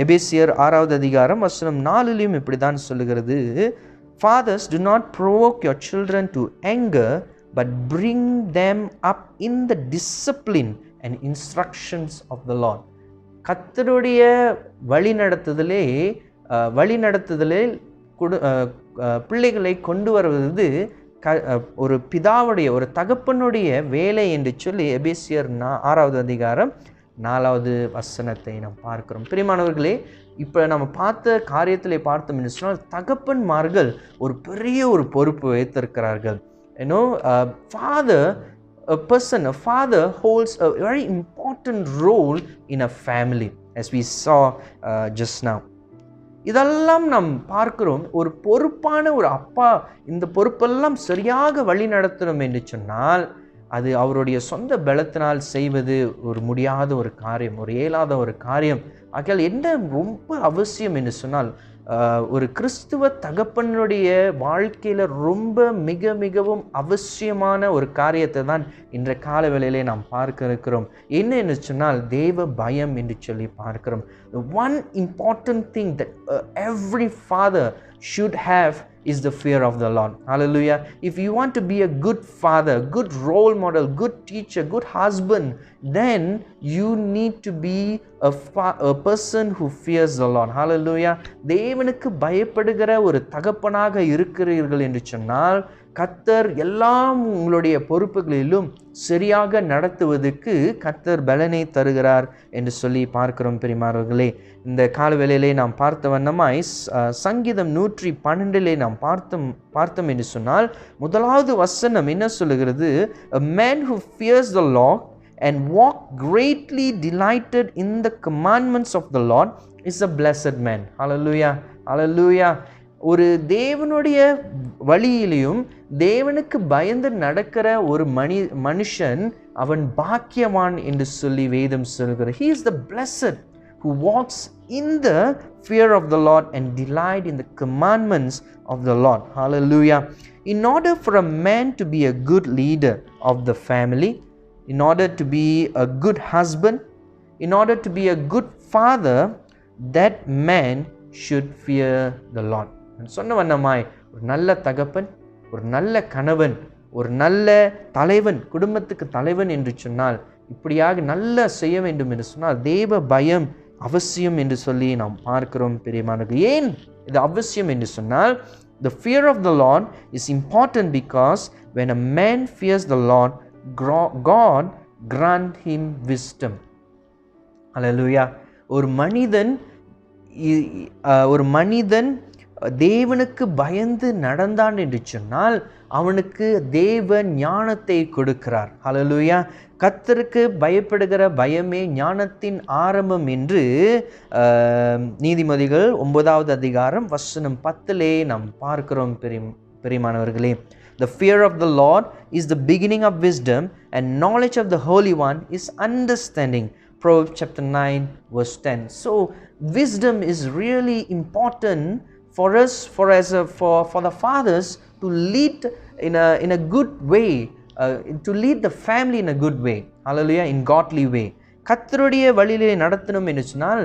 எபேசியர் 6வது அதிகாரம் வசனம் 4லையும் இப்படி தான் சொல்லுகிறது, "Fathers, do not provoke your children to anger, but bring them up in the discipline and instructions of the Lord." கர்த்தருடைய வழிநடத்துதலில் பிள்ளைகளை கொண்டு வருவது ஒரு பிதாவுடைய, ஒரு தகப்பனுடைய வேலை என்று சொல்லி எபேசியர் 6வது அதிகாரம் 4வது வசனத்தை நாம் பார்க்கிறோம். பிரியமானவர்களே, இப்போ நம்ம பார்த்த காரியத்திலே பார்த்தோம் என்று சொன்னால், தகப்பன்மார்கள் ஒரு பெரிய ஒரு பொறுப்பு வைத்திருக்கிறார்கள். A father holds a very important role in a family, as we saw just now. இதெல்லாம் நாம் பார்க்கிறோம். ஒரு பொறுப்பான ஒரு அப்பா இந்த பொறுப்பெல்லாம் சரியாக வழி நடத்தணும் என்று சொன்னால், அது அவருடைய சொந்த பலத்தினால் செய்வது ஒரு முடியாத ஒரு காரியம், ஒரு இயலாத ஒரு காரியம். ஆகையால் என்ன ரொம்ப அவசியம் என்று சொன்னால், ஒரு கிறிஸ்துவ தகப்பனுடைய வாழ்க்கையில் ரொம்ப மிகவும் அவசியமான ஒரு காரியத்தை தான் இன்றைய கால வேளையிலே நாம் பார்க்க இருக்கிறோம். என்ன என்று சொன்னால், தேவ பயம் என்று சொல்லி பார்க்கிறோம். One important thing that every father should have is the fear of the Lord. Hallelujah. If you want to be a good father, good role model, good teacher, good husband, then you need to be a person who fears the Lord. Hallelujah. தேவனுக்கு பயப்படுகிற ஒரு தகப்பனாக இருக்கிறீர்கள் என்று சொன்னால், கர்த்தர் எல்லாம் உங்களுடைய பொறுப்புகளிலும் சரியாக நடத்துவதற்கு கர்த்தர் பலனை தருகிறார் என்று சொல்லி பார்க்கிறோம் பிரியமானவர்களே. இந்த காலவேளையிலே நாம் பார்த்த வண்ணமாய் சங்கீதம் 112 நாம் பார்த்தோம் என்று சொன்னால், முதலாவது வசனம் என்ன சொல்லுகிறது? A man who fears the Lord and walk greatly delighted in the commandments of the Lord is a blessed man. Hallelujah. Hallelujah. ஒரு தேவனுடைய வழியிலையும் தேவனுக்கு பயந்து நடக்கிற ஒரு மனுஷன் அவன் பாக்கியவான் என்று சொல்லி வேதம் சொல்கிறது. He is the blessed who walks in the fear of the Lord and delight in the commandments of the Lord. Hallelujah. In order for a man to be a good leader of the family, in order to be a good husband, in order to be a good father, that man should fear the Lord. சொன்ன வண்ணமாய் ஒரு நல்ல தகப்பன், ஒரு நல்ல கணவன், ஒரு நல்ல தலைவன், குடும்பத்துக்கு தலைவன் என்று சொன்னால், இப்படியாக நல்ல செய்ய வேண்டும் என்று சொன்னால் தேவ பயம் அவசியம் என்று சொல்லி நாம் பார்க்கிறோம் பிரியமானவர்களே. ஏன் இது அவசியம் என்று சொன்னால், the fear of the Lord is important because when a man fears the Lord, God grant him wisdom. Hallelujah. ஒரு மனிதன் தேவனுக்கு பயந்து நடந்தான் என்று சொன்னால் அவனுக்கு தேவ ஞானத்தை கொடுக்கிறார். ஹல்லேலூயா. கர்த்தருக்கு பயப்படுகிற பயமே ஞானத்தின் ஆரம்பம் என்று நீதிமொழிகள் 9வது அதிகாரம் வசனம் 10 நாம் பார்க்கிறோம். பிரியமானவர்களே, the fear of the Lord is the beginning of wisdom, and knowledge of the Holy One is understanding. Proverbs chapter 9 verse 10. So wisdom is really important for us, for the fathers to lead in a good way, to lead the family in a good way. Hallelujah, in godly way. கர்த்தருடைய வழியிலே நடத்தணும் என்று சொன்னால்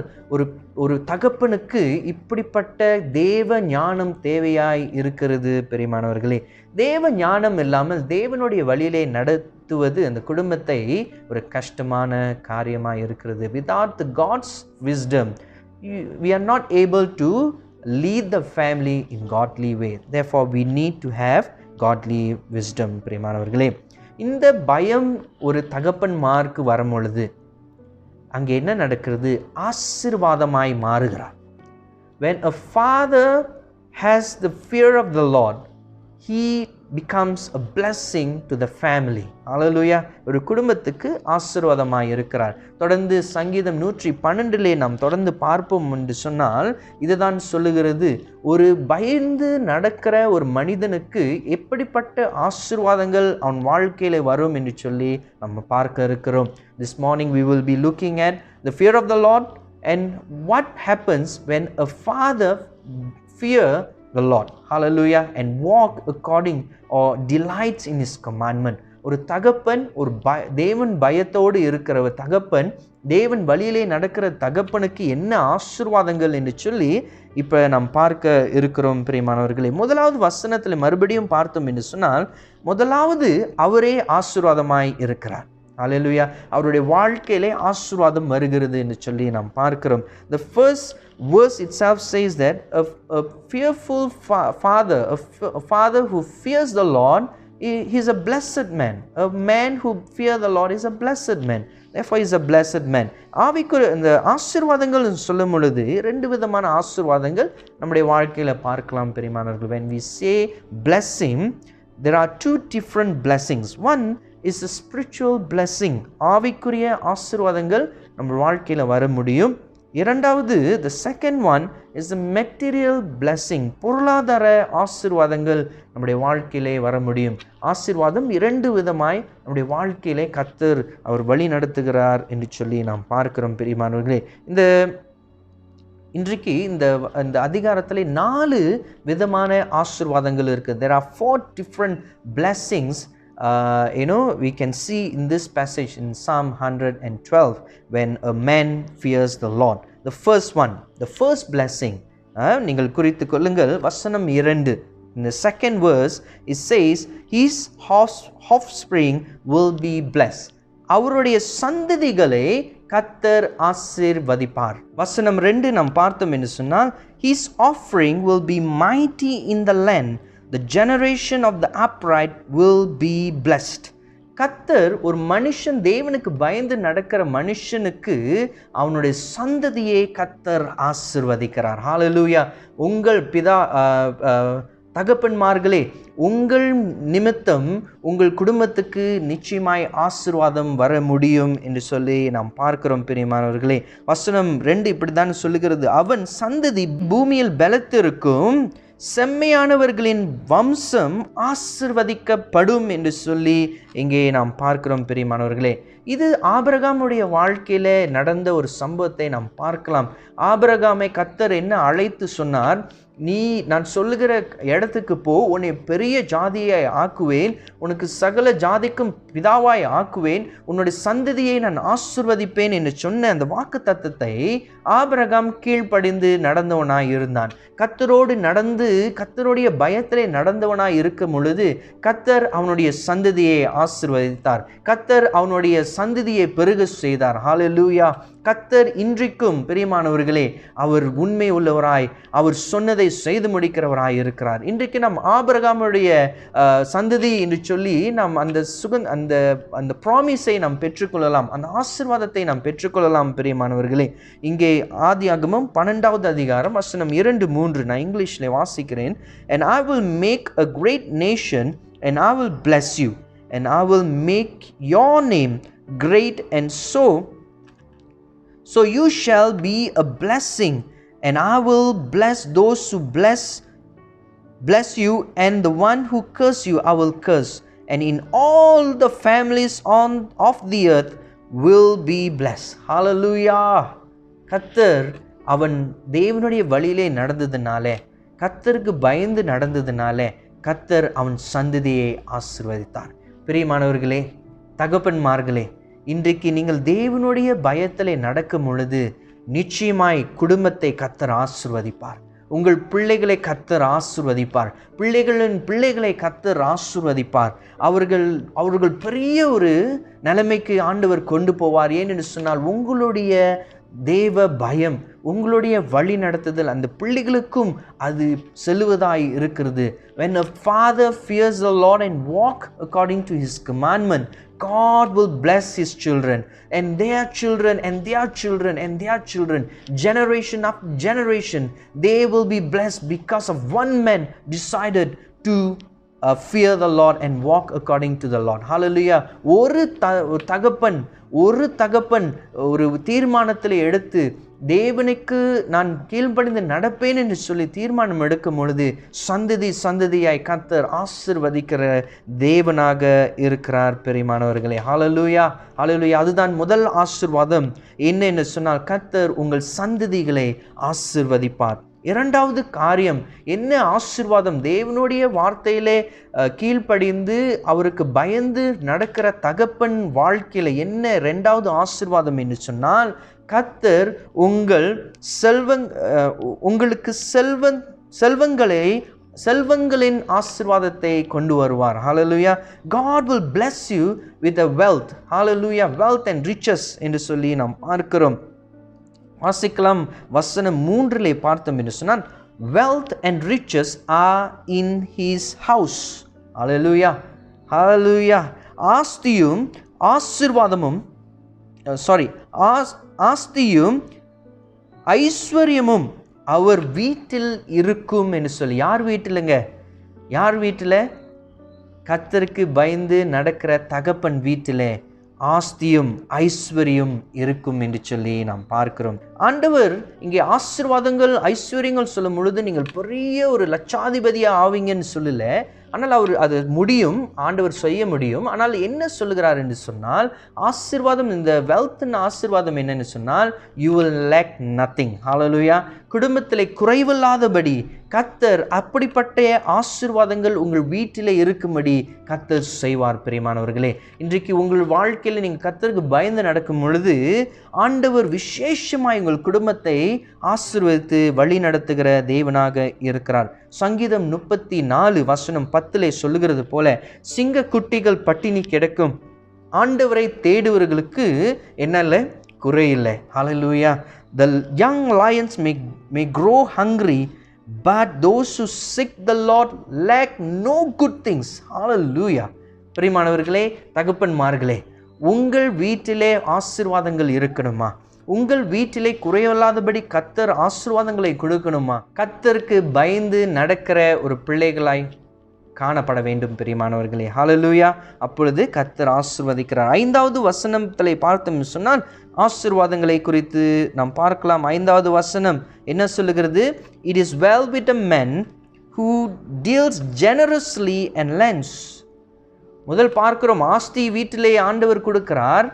ஒரு தகப்பனுக்கு இப்படிப்பட்ட தேவ ஞானம் தேவையாய் இருக்கிறது. பெரியமானவர்களே, தேவ ஞானம் இல்லாமல் தேவனுடைய வழியிலே நடத்துவது அந்த குடும்பத்தை ஒரு கஷ்டமான காரியமாக இருக்கிறது. Without the God's wisdom, we are not able to lead the family in godly way. Therefore we need to have godly wisdom. பிரியமானவர்களே, இந்த பயம் ஒரு தகப்பன்மாருக்கு வரும் பொழுது அங்கே என்ன நடக்கிறது? ஆசீர்வாதமாய் மாறுகிறார். When a father has the fear of the Lord, he becomes a blessing to the family. Hallelujah. ஒரு குடும்பத்துக்கு ஆசீர்வாதமாய் இருக்கிறார். தொடர்ந்து சங்கீதம் 112 நாம் தொடர்ந்து பார்ப்போம் என்று சொன்னால் இதுதான் சொல்லுகிறது, ஒரு பயந்து நடக்கிற ஒரு மனிதனுக்கு எப்படிப்பட்ட ஆசீர்வாதங்கள் அவன் வாழ்க்கையில வரும் என்று சொல்லி நம்ம பார்க்க இருக்கிறோம். This morning we will be looking at the fear of the Lord and what happens when a father fear the Lord. Hallelujah. And walk according or delights in his commandment. ஒரு தகப்பன், ஒரு தேவன் பயத்தோடு இருக்கிற ஒரு தகப்பன், தேவன் வழியிலே நடக்கிற தகப்பனுக்கு என்ன ஆசீர்வாதங்கள் என்று சொல்லி இப்போ நாம் பார்க்க இருக்கிறோம். பிரியமானவர்களே, முதலாவது வசனத்தில் மறுபடியும் பார்த்தோம் என்று சொன்னால் முதலாவது அவரே ஆசீர்வாதமாய் இருக்கிறார். ஹல்லேலூயா. அவருடைய வாழ்க்கையிலே ஆசீர்வாதம் வருகிறது என்று சொல்லி நாம் பார்க்கிறோம். The first verse itself says that a fearful father, a father who fears the Lord, he is a blessed man. A man who fears the Lord is a blessed man. Therefore he is a blessed man. ஆவிக்குரிய இந்த ஆசீர்வாதங்கள் சொல்லும் பொழுது ரெண்டு விதமான ஆசீர்வாதங்கள் நம்முடைய வாழ்க்கையில பார்க்கலாம். பெரியமானவர்கள், when we say blessing, there are two different blessings. One is a spiritual blessing. ஆவிக்குரிய ஆசீர்வாதங்கள் நம்ம வாழ்க்கையில வர முடியும். இரண்டாவது, the second one is the material blessing. பொருளாதார ஆசீர்வாதங்கள் நம்முடைய வாழ்க்கையிலே வர முடியும். ஆசீர்வாதம் இரண்டு விதமாய் நம்முடைய வாழ்க்கையிலே கர்த்தர் அவர் வழி நடத்துகிறார் என்று சொல்லி நாம் பார்க்கிறோம். பிரியமானவர்களே, இன்றைக்கு இந்த அதிகாரத்திலே 4 விதமான ஆசீர்வாதங்கள் இருக்குது. There are 4 different blessings. We can see in this passage in Psalm 112 when a man fears the Lord. The first blessing, நீங்கள் குறித்து கொள்ளுங்கள், வசனம் 2. In the second verse it says his offspring will be blessed. அவருடைய சந்ததிகளை கர்த்தர் ஆசீர்வதிப்பார். வசனம் 2 நாம் பார்த்தோம் என்று சொன்னால் his offering will be mighty in the land. The generation of the upright will be blessed. கர்த்தர் ஒரு மனுஷன், தேவனுக்கு பயந்து நடக்கிற மனுஷனுக்கு அவனுடைய சந்ததியை கர்த்தர் ஆசீர்வதிக்கிறார். ஹல்லேலூயா. உங்கள் தகப்பன்மார்களே, உங்கள் நிமித்தம் உங்கள் குடும்பத்துக்கு நிச்சயமாய் ஆசீர்வாதம் வர முடியும் என்று சொல்லி நாம் பார்க்கிறோம். பிரியமானவர்களே, வசனம் 2 இப்படித்தான் சொல்லுகிறது, அவன் சந்ததி பூமியில் பலத்திருக்கும், செம்மையானவர்களின் வம்சம் ஆசீர்வதிக்கப்படும் என்று சொல்லி இங்கே நாம் பார்க்கிறோம். பிரியமானவர்களே, இது ஆபிரகாமுடைய வாழ்க்கையில நடந்த ஒரு சம்பவத்தை நாம் பார்க்கலாம். ஆபிரகாமை கர்த்தர் என்ன அழைத்து சொன்னார், நான் சொல்லுகிற இடத்துக்கு போ, உன்னை பெரிய ஜாதியை ஆக்குவேன், உனக்கு சகல ஜாதிக்கும் பிதாவாய் ஆக்குவேன், உன்னுடைய சந்ததியை நான் ஆசீர்வதிப்பேன் என்று சொன்ன அந்த வாக்கு தத்தத்தை ஆபிரகாம் கீழ்ப்படிந்து நடந்தவனாய் இருந்தான். கர்த்தரோடு நடந்து கர்த்தருடைய பயத்திலே நடந்தவனாய் இருக்கும் பொழுது கர்த்தர் அவனுடைய சந்ததியை ஆசீர்வதித்தார். கர்த்தர் அவனுடைய சந்ததியை பெருக செய்தார். ஹல்லேலூயா. கர்த்தர் இன்றைக்கும் பிரியமானவர்களே அவர் உண்மை உள்ளவராய் அவர் சொன்னதை செய்து முடிக்கிறவராய் இருக்கிறார். இன்றைக்கு நாம் ஆபிரகாமுடைய சந்ததி என்று சொல்லி நாம் அந்த அந்த ப்ராமிஸை நாம் பெற்றுக்கொள்ளலாம், அந்த ஆசீர்வாதத்தை நாம் பெற்றுக்கொள்ளலாம். பிரியமானவர்களே, இங்கே ஆதியாகமம் 12வது அதிகாரம் வசனம் 2-3 நான் இங்கிலீஷில் வாசிக்கிறேன். And I will make a great nation and I will bless you and I will make your name great and so you shall be a blessing and I will bless those who bless you and the one who curse you I will curse and in all the families of the earth will be blessed. Hallelujah. கர்த்தர் அவன் தேவனுடைய வழியிலே நடந்ததுனாலே, கர்த்தருக்கு பயந்து நடந்ததுனாலே கர்த்தர் அவன் சந்ததியை ஆசீர்வதித்தார். பிரியமானவர்களே, தகப்பன்மார்களே, இன்றைக்கு நீங்கள் தேவனுடைய பயத்திலே நடக்கும் பொழுது நிச்சயமாய் குடும்பத்தை கர்த்தர் ஆசீர்வதிப்பார். உங்கள் பிள்ளைகளை கர்த்தர் ஆசீர்வதிப்பார். பிள்ளைகளின் பிள்ளைகளை கர்த்தர் ஆசீர்வதிப்பார். அவர்கள் பெரிய ஒரு நிலைமைக்கு ஆண்டவர் கொண்டு போவார். ஏனென்று சொன்னால் உங்களுடைய தேவ பயம், உங்களுடைய வழி நடத்துதல் அந்த பிள்ளைகளுக்கும் அது செல்லுவதாய் இருக்கிறது. When a father fears the Lord and walk according to his commandment, God will bless his children and their children and their children and their children, generation after generation. They will be blessed because of one man decided to fear the Lord and walk according to the Lord. Hallelujah. ஒரு தகப்பன் ஒரு தீர்மானத்தில் எடுத்து தேவனுக்கு நான் கீழ்ப்படிந்து நடப்பேன் என்று சொல்லி தீர்மானம் எடுக்கும் பொழுது சந்ததியாய் கர்த்தர் ஆசீர்வதிக்கிற தேவனாக இருக்கிறார். பிரியமானவர்களே, ஹல்லேலூயா, ஹல்லேலூயா. அதுதான் முதல் ஆசீர்வாதம். என்னென்னு சொன்னால் கர்த்தர் உங்கள் சந்ததிகளை ஆசீர்வதிப்பார். இரண்டாவது காரியம் என்ன ஆசீர்வாதம்? தேவனுடைய வார்த்தையிலே கீழ்ப்படிந்து அவருக்கு பயந்து நடக்கிற தகப்பன் வாழ்க்கையில என்ன இரண்டாவது ஆசீர்வாதம் என்று சொன்னால், கர்த்தர் உங்களுக்கு செல்வங்களின் ஆசீர்வாதத்தை கொண்டு வருவார். Hallelujah. God will bless you with a wealth. Hallelujah. Wealth and riches என்று சொல்லி நாம் பார்க்கிறோம். வாசிக்கலாம். வசனம் 3 பார்த்தோம் என்று சொன்னால், wealth and riches are in his house. Hallelujah. Hallelujah. ஆஸ்தியும் ஐஸ்வர்யமும் அவர் வீட்டில் இருக்கும் என்று சொல்லி. யார் வீட்டிலுங்க? யார் வீட்டில்? கர்த்தருக்கு பயந்து நடக்கிற தகப்பன் வீட்டிலே ஆஸ்தியும் ஐஸ்வர்யம் இருக்கும் என்று சொல்லி நாம் பார்க்கிறோம். ஆண்டவர் இங்கே ஆசீர்வாதங்கள் ஐஸ்வர்யங்கள் சொல்லும் பொழுது நீங்கள் பெரிய ஒரு லட்சாதிபதியா ஆவீங்கன்னு சொல்லல. ஆனால் அது முடியும், ஆண்டவர் செய்ய முடியும். ஆனால் என்ன சொல்லுகிறார் என்று சொன்னால், ஆசீர்வாதம், இந்த வெல்த்ன ஆசீர்வாதம் என்னன்னு சொன்னால், you will lack nothing. ஹல்லேலூயா. குடும்பத்திலே குறைவில்லாதபடி கர்த்தர் அப்படிப்பட்ட ஆசீர்வாதங்கள் உங்கள் வீட்டிலே இருக்கும்படி கர்த்தர் செய்வார். பிரியமானவர்களே, இன்றைக்கு உங்கள் வாழ்க்கையில் நீங்கள் கர்த்தருக்கு பயந்து நடக்கும் பொழுது ஆண்டவர் விசேஷமாய் உங்கள் குடும்பத்தை ஆசீர்வதித்து வழி நடத்துகிற தேவனாக இருக்கிறார். சங்கீதம் 34 வசனம் 10 சொல்லுகிறது போல, சிங்க குட்டிகள் பட்டினி கிடக்கும், ஆண்டவரை தேடுவர்களுக்கு என்னல்ல குறையில்லை. ஹல்லேலூயா. The young lions may grow hungry, but those who seek the Lord lack no good things. Hallelujah. பிரியமானவர்களே, தகப்பன்மார்களே, உங்கள் வீட்டிலே ஆசீர்வாதங்கள் இருக்கணுமா? உங்கள் வீட்டிலே குறையில்லாதபடி கர்த்தர் ஆசீர்வாதங்களை கொடுக்கணுமா? கர்த்தருக்கு பயந்து நடக்கிற ஒரு பிள்ளைகளாய் காணப்பட வேண்டும். பிரியமானவர்களே, ஹல்லேலூயா. அப்பொழுது கர்த்தர் ஆசீர்வதிக்கிறார். 5வது வசனத்திலே பார்த்தோம் சொன்னால் ஆசீர்வாதங்களை குறித்து நாம் பார்க்கலாம். 5வது வசனம் என்ன சொல்லுகிறது? It is well with a man who deals generously and lends. முதல் பார்க்கிறோம், ஆஸ்தி வீட்டிலே ஆண்டவர் கொடுக்கிறார்.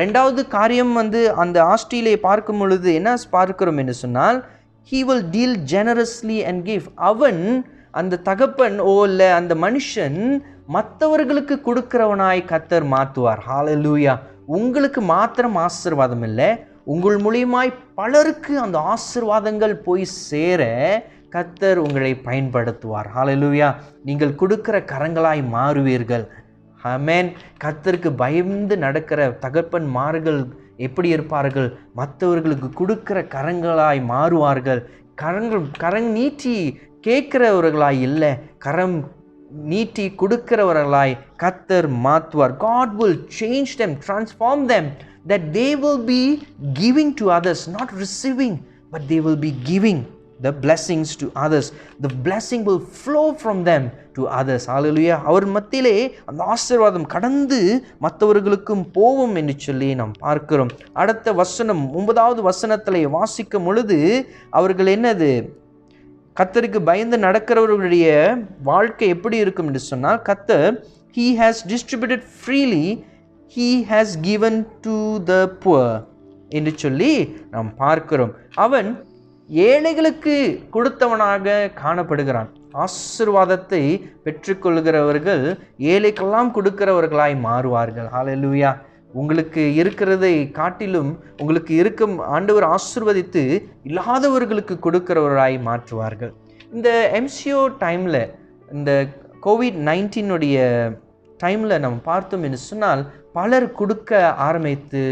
ரெண்டாவது காரியம் அந்த ஆஸ்தியிலே பார்க்கும் பொழுது என்ன பார்க்கிறோம் என்று சொன்னால், he will deal generously and give. அவன், அந்த தகப்பன் இல்லை அந்த மனுஷன் மற்றவர்களுக்கு கொடுக்கிறவனாய் கர்த்தர் மாற்றுவார். ஹல்லேலூயா. உங்களுக்கு மாத்திரம் ஆசீர்வாதம் இல்லை, உங்கள் மூலியமாய் பலருக்கு அந்த ஆசீர்வாதங்கள் போய் சேர கர்த்தர் உங்களை பயன்படுத்துவார். ஹல்லேலூயா. நீங்கள் கொடுக்கிற கரங்களாய் மாறுவீர்கள். ஆமென். கர்த்தருக்கு பயந்து நடக்கிற தகப்பன்மார்கள் எப்படி இருப்பார்கள்? மற்றவர்களுக்கு கொடுக்கிற கரங்களாய் மாறுவார்கள். கரம் நீட்டி கேட்கிறவர்களாய் இல்லை, கரம் நீட்டி கொடுக்கிறவர்களாய் கர்த்தர் மாற்றுவார். God will change them, transform them, that they will be giving to others, not receiving, but they will be giving the blessings to others. The blessing will flow from them to others. Hallelujah. அவர் மத்தியிலே அந்த ஆசீர்வாதம் கடந்து மற்றவர்களுக்கும் போகும் என்று சொல்லி நாம் பார்க்கிறோம். அடுத்த வசனம் 9வது வசனத்திலே வாசிக்கும் பொழுது அவர்கள் என்னது, கர்த்தருக்கு பயந்து நடக்கிறவர்களுடைய வாழ்க்கை எப்படி இருக்கும் என்று சொன்னால், கர்த்தர் he has distributed freely, he has given to the poor என்று சொல்லி நாம் பார்க்கிறோம். அவன் ஏழைகளுக்கு கொடுத்தவனாக காணப்படுகிறான். ஆசீர்வாதத்தை பெற்றுக்கொள்கிறவர்கள் ஏழைக்கெல்லாம் கொடுக்கிறவர்களாய் மாறுவார்கள். ஹல்லேலூயா. உங்களுக்கு இருக்கிறதை காட்டிலும் உங்களுக்கு இருக்கும் ஆண்டவர் ஆசீர்வதித்து இல்லாதவர்களுக்கு கொடுக்கிறவராய் மாற்றுவார்கள். இந்த MCO டைமில், இந்த COVID-19 டைமில் நம்ம பார்த்தோம் என்று சொன்னால், பலர் கொடுக்க ஆரம்பித்து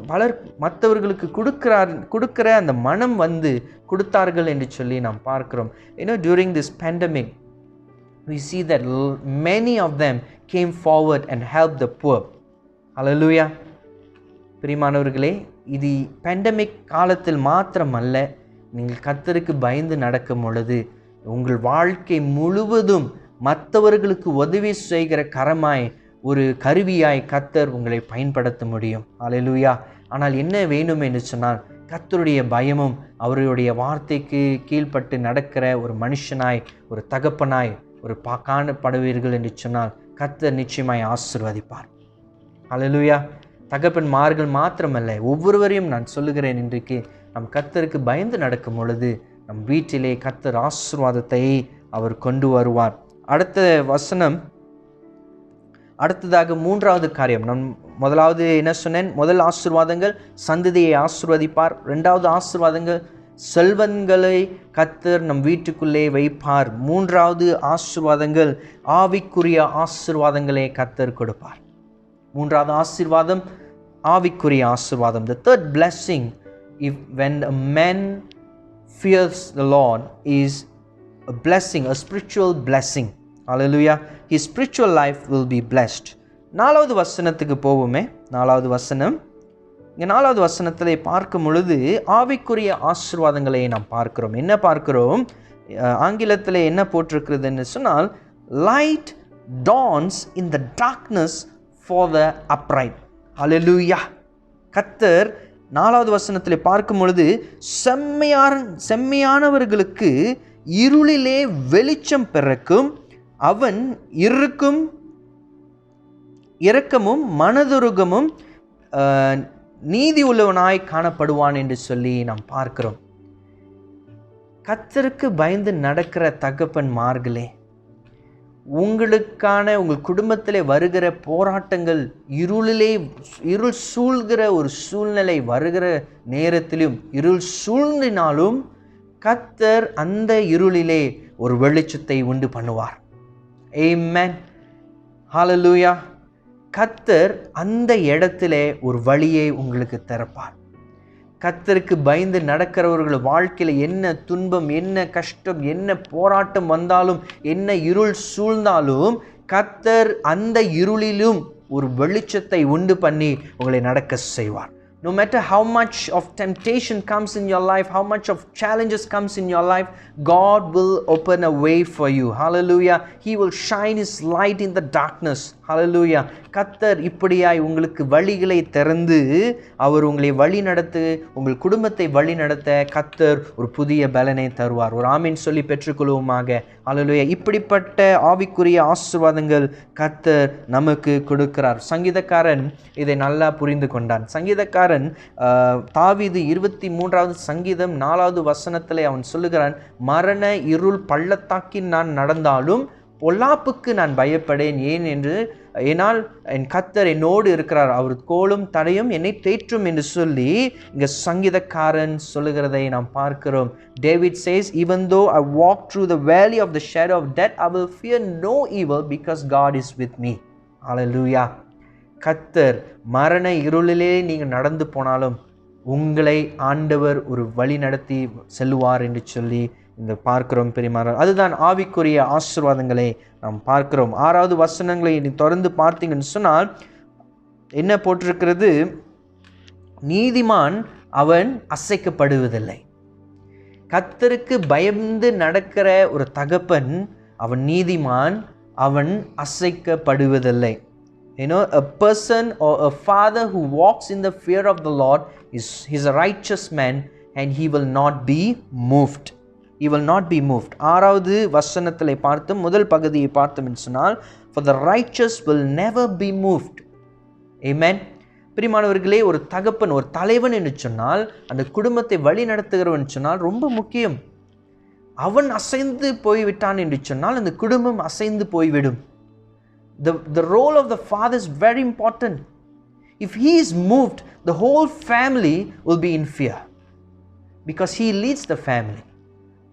பலர் மற்றவர்களுக்கு கொடுக்கிற அந்த மனம் வந்து கொடுத்தார்கள் என்று சொல்லி நாம் பார்க்கிறோம். During this pandemic we see that many of them came forward and helped the poor. Hallelujah. பிரியமானவர்களே, இது பேண்டமிக் காலத்தில் மாத்திரமல்ல, நீங்கள் கர்த்தருக்கு பயந்து நடக்கும் பொழுது உங்கள் வாழ்க்கை முழுவதும் மற்றவர்களுக்கு உதவி செய்கிற கரமாய், ஒரு கருவியாய் கர்த்தர் உங்களை பயன்படுத்த முடியும். ஹல்லேலூயா. ஆனால் என்ன வேணும் என்று சொன்னால், கர்த்தருடைய பயமும் அவருடைய வார்த்தைக்கு கீழ்ப்பட்டு நடக்கிற ஒரு மனுஷனாய், ஒரு தகப்பனாய் ஒரு காணப்படுவீர்கள் என்று சொன்னால் கர்த்தர் நிச்சயமாய் ஆசீர்வதிப்பார். ஹல்லேலூயா. தகப்பன்மார்கள் மாத்திரமல்ல, ஒவ்வொருவரையும் நான் சொல்லுகிறேன், இன்றைக்கு நம் கர்த்தருக்கு பயந்து நடக்கும் பொழுது நம் வீட்டிலே கர்த்தர் ஆசீர்வாதத்தை அவர் கொண்டு வருவார். அடுத்த வசனம், அடுத்ததாக 3வது காரியம். நான் முதலாவது என்ன சொன்னேன், முதல் ஆசீர்வாதங்கள் சந்ததியை ஆசீர்வதிப்பார். 2வது ஆசீர்வாதங்கள் செல்வங்களை கர்த்தர் நம் வீட்டுக்குள்ளே வைப்பார். 3வது ஆசீர்வாதங்கள் ஆவிக்குரிய ஆசீர்வாதங்களை கர்த்தர் கொடுப்பார். 3வது ஆசீர்வாதம் ஆவிக்குரிய ஆசீர்வாதம். The third blessing, when a man fears the Lord, is a blessing, a spiritual blessing. Hallelujah. His spiritual life will be blessed. 4வது வசனத்துக்கு போவோமே. 4வது வசனம், இங்கே 4வது வசனத்திலே பார்க்கும் பொழுது ஆவிக்குரிய ஆசீர்வாதங்களை நாம் பார்க்கிறோம். என்ன பார்க்கிறோம்? ஆங்கிலத்தில் என்ன போட்டிருக்கிறதுன்னு சொன்னால், light dawns in the darkness for the upright. Hallelujah. கர்த்தர் 4வது வசனத்தில் பார்க்கும் பொழுது செம்மையானவர்களுக்கு இருளிலே வெளிச்சம் பிறக்கும், அவன் இரக்கமும் மனதுருகமும் நீதி உள்ளவனாய் காணப்படுவான் என்று சொல்லி நாம் பார்க்கிறோம். கர்த்தருக்கு பயந்து நடக்கிற தகப்பன்மார்களே, உங்கள் குடும்பத்திலே வருகிற போராட்டங்கள், இருள் சூழ்கிற ஒரு சூழ்நிலை வருகிற நேரத்திலும், இருள் சூழ்ந்தினாலும் கர்த்தர் அந்த இருளிலே ஒரு வெளிச்சத்தை உண்டு பண்ணுவார். ஆமென். ஹல்லேலூயா. கர்த்தர் அந்த இடத்திலே ஒரு வழியை உங்களுக்கு திறப்பார். கர்த்தருக்கு பயந்து நடக்கிறவர்கள் வாழ்க்கையில் என்ன துன்பம், என்ன கஷ்டம், என்ன போராட்டம் வந்தாலும், என்ன இருள் சூழ்ந்தாலும் கர்த்தர் அந்த இருளிலும் ஒரு வெளிச்சத்தை உண்டு பண்ணி உங்களை நடக்க செய்வார். No matter how much of temptation comes in your life, how much of challenges comes in your life, God will open a way for you. Hallelujah. He will shine His light in the darkness. Hallelujah. கர்த்தர் இப்படியாய் உங்களுக்கு வழிகளை திறந்து அவர் உங்களை வழி நடத்து, உங்கள் குடும்பத்தை வழி நடத்த கர்த்தர் ஒரு புதிய பலனை தருவார். ஒரு ஆமீன் சொல்லி பெற்றுக்கொள்வோமாக. ஹல்லேலூயா. இப்படிப்பட்ட ஆவிக்குரிய ஆசீர்வாதங்கள் கர்த்தர் நமக்கு கொடுக்கிறார். சங்கீதக்காரன் இதை நல்லா புரிந்து கொண்டான். சங்கீதக்காரன் தாவீது 23வது சங்கீதம் 4வது வசனத்திலே அவன் சொல்லுகிறான், மரண இருள் பள்ளத்தாக்கில் நான் நடந்தாலும் பொல்லாப்புக்கு நான் பயப்படேன். ஏனால் என் கர்த்தர் என்னோடு இருக்கிறார், அவர் கோலும் தடையும் என்னை தேற்றும் என்று சொல்லி இங்க சங்கீதக்காரன் சொல்லுகிறதை நாம் பார்க்கிறோம். David says, even though I walk through the valley of the shadow of death, I will fear no evil because God is with me. Hallelujah. கர்த்தர் மரண இருளிலே நீங்கள் நடந்து போனாலும் உங்களை ஆண்டவர் ஒரு வழி நடத்தி செல்லுவார் என்று சொல்லி இந்த பார்க்கிறோம் பிரியமானவர்களே. அதுதான் ஆவிக்குரிய ஆசீர்வாதங்களை நாம் பார்க்கிறோம். 6வது வசனங்களை நீ தொடர்ந்து பார்த்தீங்கன்னு சொன்னால் என்ன போட்டிருக்கிறது? நீதிமான் அவன் அசைக்கப்படுவதில்லை. கர்த்தருக்கு பயந்து நடக்கிற ஒரு தகப்பன் அவன் நீதிமான், அவன் அசைக்கப்படுவதில்லை. A person or a father who walks in the fear of the Lord is a righteous man and he will not be moved. He will not be moved. 6வது வசனத்திலே பார்த்தோம், முதல் பகுதியை பார்த்தோம் என்று சொன்னால், for the righteous will never be moved. Amen. பிரியமானவர்களே, ஒரு தகப்பன், ஒரு தலைவன் என்று சொன்னால், அந்த குடும்பத்தை வழி நடத்துகிறவன் சொன்னால் ரொம்ப முக்கியம். அவன் அசைந்து போய்விட்டான் என்று சொன்னால் அந்த குடும்பம் அசைந்து போய்விடும். The role of the father is very important. If he is moved, the whole family will be in fear because he leads the family.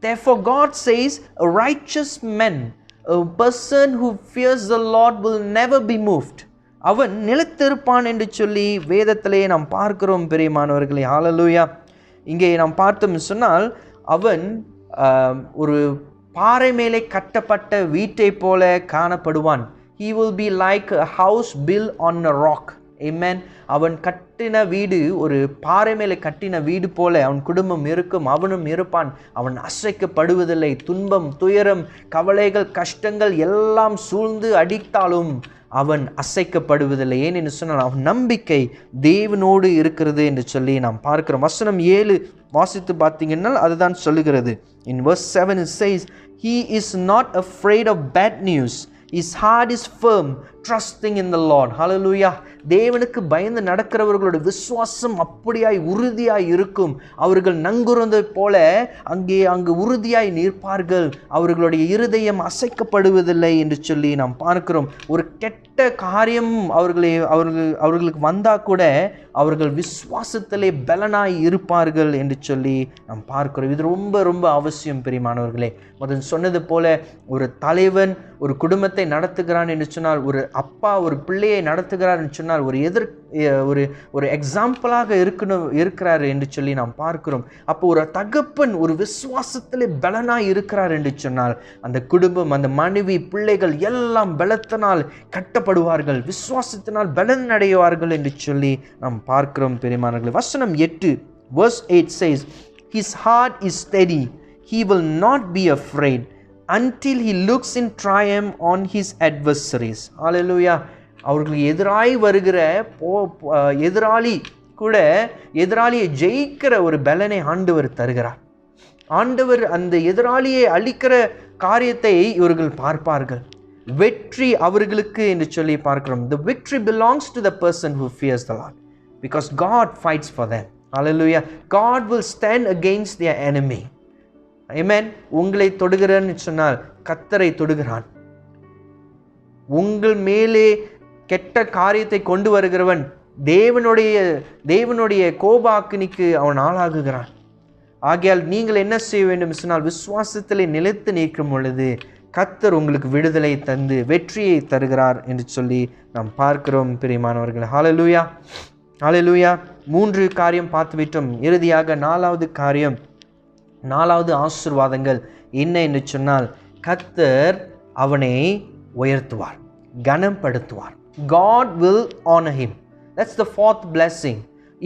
Therefore God says a righteous man, a person who fears the Lord will never be moved. அவன் நிலைத்திருப்பான் என்று சொல்லி வேதத்திலே நாம் பார்க்கிறோம் பிரியமானவர்களே. ஹல்லேலூயா. இங்கே நாம் பார்த்தோம் சொன்னால் அவன் ஒரு பாறை மேலே கட்டப்பட்ட வீட்டை போல காணப்படுவான். He will be like a house built on a rock. Amen. அவன் கட்டின வீடு ஒரு பாறை மேலே கட்டின வீடு போல அவன் குடும்பம் இருக்கும், அவனும் இருப்பான். அவன் அசைக்கப்படுவதில்லை. துன்பம், துயரம், கவலைகள், கஷ்டங்கள் எல்லாம் சூழ்ந்து அடித்தாலும் அவன் அசைக்கப்படுவதில்லை. ஏனென்று சொன்னால் அவன் நம்பிக்கை தேவனோடு இருக்கிறது என்று சொல்லி நாம் பார்க்கிறோம். வசனம் 7 வாசித்து பார்த்தீங்கன்னா அதுதான் சொல்லுகிறது. In verse 7 it says, he is not afraid of bad news. His heart is firm, trusting in the Lord. Hallelujah. தேவனுக்கு பயந்து நடக்கிறவர்களோட விசுவாசம் அப்படியாய் உறுதியாய் இருக்கும். அவர்கள் நங்குறதை போல அங்கு உறுதியாய் நிற்பார்கள். அவர்களுடைய இருதயம் அசைக்கப்படுவதில்லை என்று சொல்லி நாம் பார்க்கிறோம். ஒரு கெட்ட காரியம் அவர்களுக்கு வந்தா கூட அவர்கள் விசுவாசத்திலே பலனாய் இருப்பார்கள் என்று சொல்லி நாம் பார்க்கிறோம். இது ரொம்ப ரொம்ப அவசியம் பிரியமானவர்களே. முதல் சொன்னது போல ஒரு தலைவன் ஒரு குடும்பத்தை நடத்துகிறான் என்று சொன்னால், ஒரு அப்பா ஒரு பிள்ளையை நடத்துகிறார் என்று சொன்னால், ஒரு எக்ஸாம்பிளாக இருக்கிறார் என்று சொல்லி நாம் பார்க்கிறோம். அப்போ ஒரு தகப்பன் ஒரு விசுவாசத்திலே பலனாய் இருக்கிறார் என்று சொன்னால் அந்த குடும்பம், அந்த மனைவி, பிள்ளைகள் எல்லாம் பலத்தினால் கட்டப்படுவார்கள், விசுவாசத்தினால் பலன் அடைவார்கள் என்று சொல்லி நாம் பார்க்கிறோம் பெரியமானவர்களே. வசனம் 8 verse 8 says, his heart is steady, he will not be afraid until he looks in triumph on his adversaries. Hallelujah. அவர்களுக்கு எதிராய் வருகிற எதிராளி கூட எதிராளியை ஜெயிக்கிற ஒரு பலனை ஆண்டவர் தருகிறார். ஆண்டவர் அந்த எதிராளியை அழிக்கிற காரியத்தை இவர்கள் பார்ப்பார்கள். வெற்றி அவர்களுக்கு என்று சொல்லி பார்க்கிறோம். The victory belongs to the person who fears the Lord because God fights for them. Hallelujah. God will stand against their enemy. Amen. உங்களை தொடுகிறான்னு சொன்னால் கர்த்தரை தொடுகிறான். உங்கள் மேலே கெட்ட காரியத்தை கொண்டு வருகிறவன் தேவனுடைய கோபாக்கினிக்கு அவன் ஆளாகுகிறான். ஆகையால் நீங்கள் என்ன செய்ய வேண்டும் சொன்னால் விசுவாசத்திலே நிலைத்து நிற்கும் பொழுது கர்த்தர் உங்களுக்கு விடுதலை தந்து வெற்றியை தருகிறார் என்று சொல்லி நாம் பார்க்கிறோம் பிரியமானவர்களே. ஹல்லேலூயா, ஹல்லேலூயா. 3 காரியம் பார்த்துவிட்டோம். இறுதியாக 4வது காரியம், 4வது ஆசீர்வாதங்கள் என்ன என்று சொன்னால் கர்த்தர் அவனை உயர்த்துவார், கனப்படுத்துவார். God will honor him. That's the 4th blessing.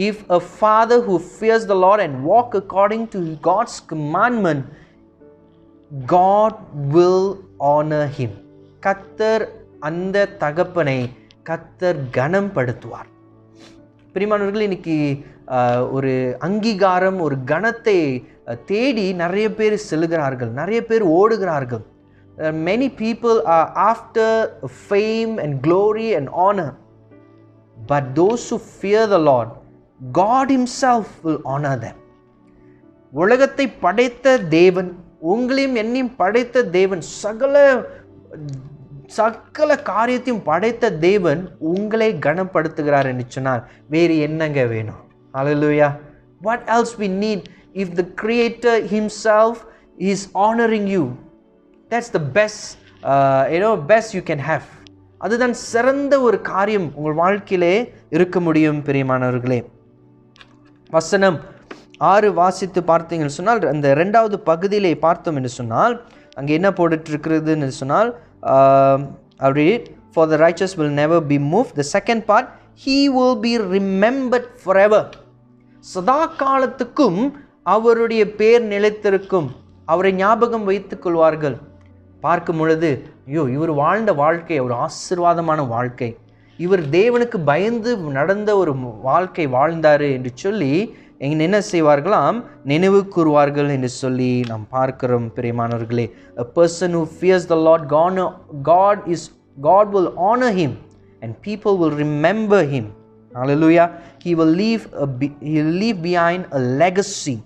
If a father who fears the Lord and walk according to God's commandment, God will honor him. கர்த்தர் அந்த தகப்பனை கர்த்தர் கனப்படுத்துவார். பிரியமானவர்களே, இன்னைக்கு ஒரு அங்கீகாரம், ஒரு கனத்தை தேடி நிறைய பேர் செல்கிறார்கள், நிறைய பேர் ஓடுகிறார்கள். Many people are after fame and glory and honor. But those who fear the Lord, God himself will honor them. உலகத்தை படைத்த தேவன், உங்களையும் என்னையும் படைத்த தேவன், சகல காரியத்தையும் படைத்த தேவன் உங்களை கனப்படுத்துகிறார் என்று சொன்னால் வேறு என்னங்க வேணும்? Hallelujah. What else we need if the Creator himself is honoring you? That's the best, best you can have. அதுதான் சிறந்த ஒரு காரியம் உங்கள் வாழ்க்கையிலே இருக்க முடியும் பிரியமானவர்களே. வசனம் 6 வாசித்து பார்த்தீங்கன்னு சொன்னால், அந்த 2வது பகுதியிலே பார்த்தோம் என்று சொன்னால், அங்கே என்ன போட்டுருக்கிறதுன்னு சொன்னால், I'll read it. For the righteous will never be moved. The second part, he will be remembered forever. சதா காலத்துக்கும் அவருடைய பேர் நிலைத்திருக்கும், அவரை ஞாபகம் வைத்துக் கொள்வார்கள். பார்க்கும் பொழுது, ஐயோ, இவர் வாழ்ந்த வாழ்க்கை ஒரு ஆசீர்வாதமான வாழ்க்கை, இவர் தேவனுக்கு பயந்து நடந்த ஒரு வாழ்க்கை வாழ்ந்தாரு என்று சொல்லி என்ன செய்வார்களாம், நினைவு கூறுவார்கள் என்று சொல்லி நாம் பார்க்கிறோம். பிரியமானவர்களே, a person who fears the Lord, God will honor him and people will remember him. Hallelujah. He will leave behind a legacy.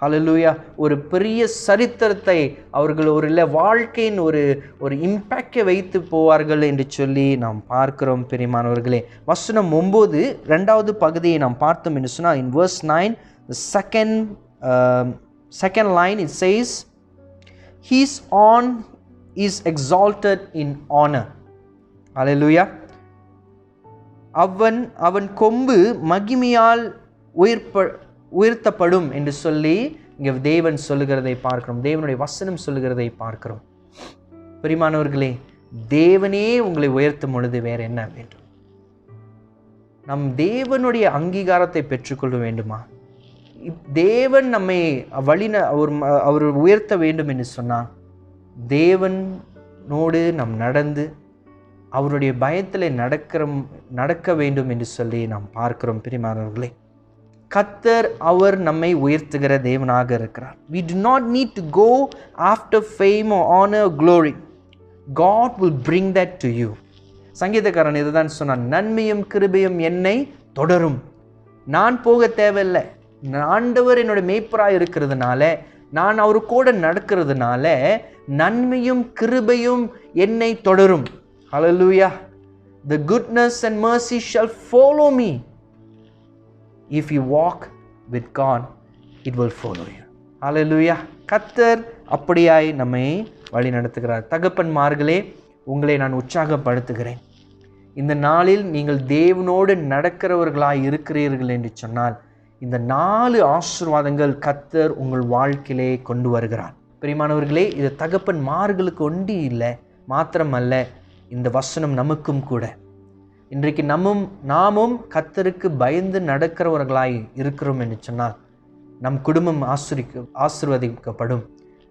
Hallelujah. ஒரு பெரிய சரித்திரத்தை அவர்கள் ஒரு வாழ்க்கையின் ஒரு இம்பேக்டை வைத்து போவார்கள் என்று சொல்லி நாம் பார்க்கிறோம். பிரியமானவர்களே, வசனம் 9 2வது பகுதியை நாம் பார்த்தோம் என்று சொன்னால், in verse 9, the second line, it says, his horn is exalted in honor. Hallelujah. அவன் கொம்பு மகிமையால் உயர்த்தப்படும் என்று சொல்லி இங்கே தேவன் சொல்லுகிறதை பார்க்கிறோம், தேவனுடைய வசனம் சொல்லுகிறதை பார்க்கிறோம். பிரியமானவர்களே, தேவனே உங்களை உயர்த்தும் பொழுது வேற என்ன வேண்டும்? நம் தேவனுடைய அங்கீகாரத்தை பெற்றுக்கொள்ள வேண்டுமா? தேவன் நம்மை அவர் உயர்த்த வேண்டும் என்று சொன்னால், தேவனோடு நாம் நடந்து அவருடைய பயத்தில் நடக்க வேண்டும் என்று சொல்லி நாம் பார்க்கிறோம். பிரியமானவர்களே, கர்த்தர் அவர் நம்மை உயர்த்துகிற தேவனாக இருக்கிறார். We do not need to go after fame or honor or glory. God will bring that to you. சங்கீதக்காரன் இதுதான் சொன்னான், நன்மையும் கிருபையும் என்னை தொடரும். நான் போக தேவையில்லை, ஆண்டவர் என்னோட மேய்ப்பராக இருக்கிறதுனால, நான் அவரு கூட நடக்கிறதுனால நன்மையும் கிருபையும் என்னை தொடரும். Hallelujah. The goodness and mercy shall follow me. If you walk with God, it will follow you. Hallelujah. கர்த்தர் அப்படியாய் நம்மை வழி நடத்துகிறார். தகப்பன்மார்களே, உங்களை நான் உற்சாகப்படுத்துகிறேன். இந்த நாளில் நீங்கள் தேவனோடு நடக்கிறவர்களாய் இருக்கிறீர்கள் என்று சொன்னால், இந்த 4 ஆசீர்வாதங்கள் கர்த்தர் உங்கள் வாழ்க்கையிலே கொண்டு வருகிறார். பிரியமானவர்களே, இது தகப்பன்மார்களுக்கு ஒண்டி இல்லை, மாத்திரமல்ல, இந்த வசனம் நமக்கும் கூட. இன்றைக்கு நாமும் கர்த்தருக்கு பயந்து நடக்கிறவர்களாய் இருக்கிறோம் என்று சொன்னால், நம் குடும்பம் ஆசீர்வதிக்கப்படும்.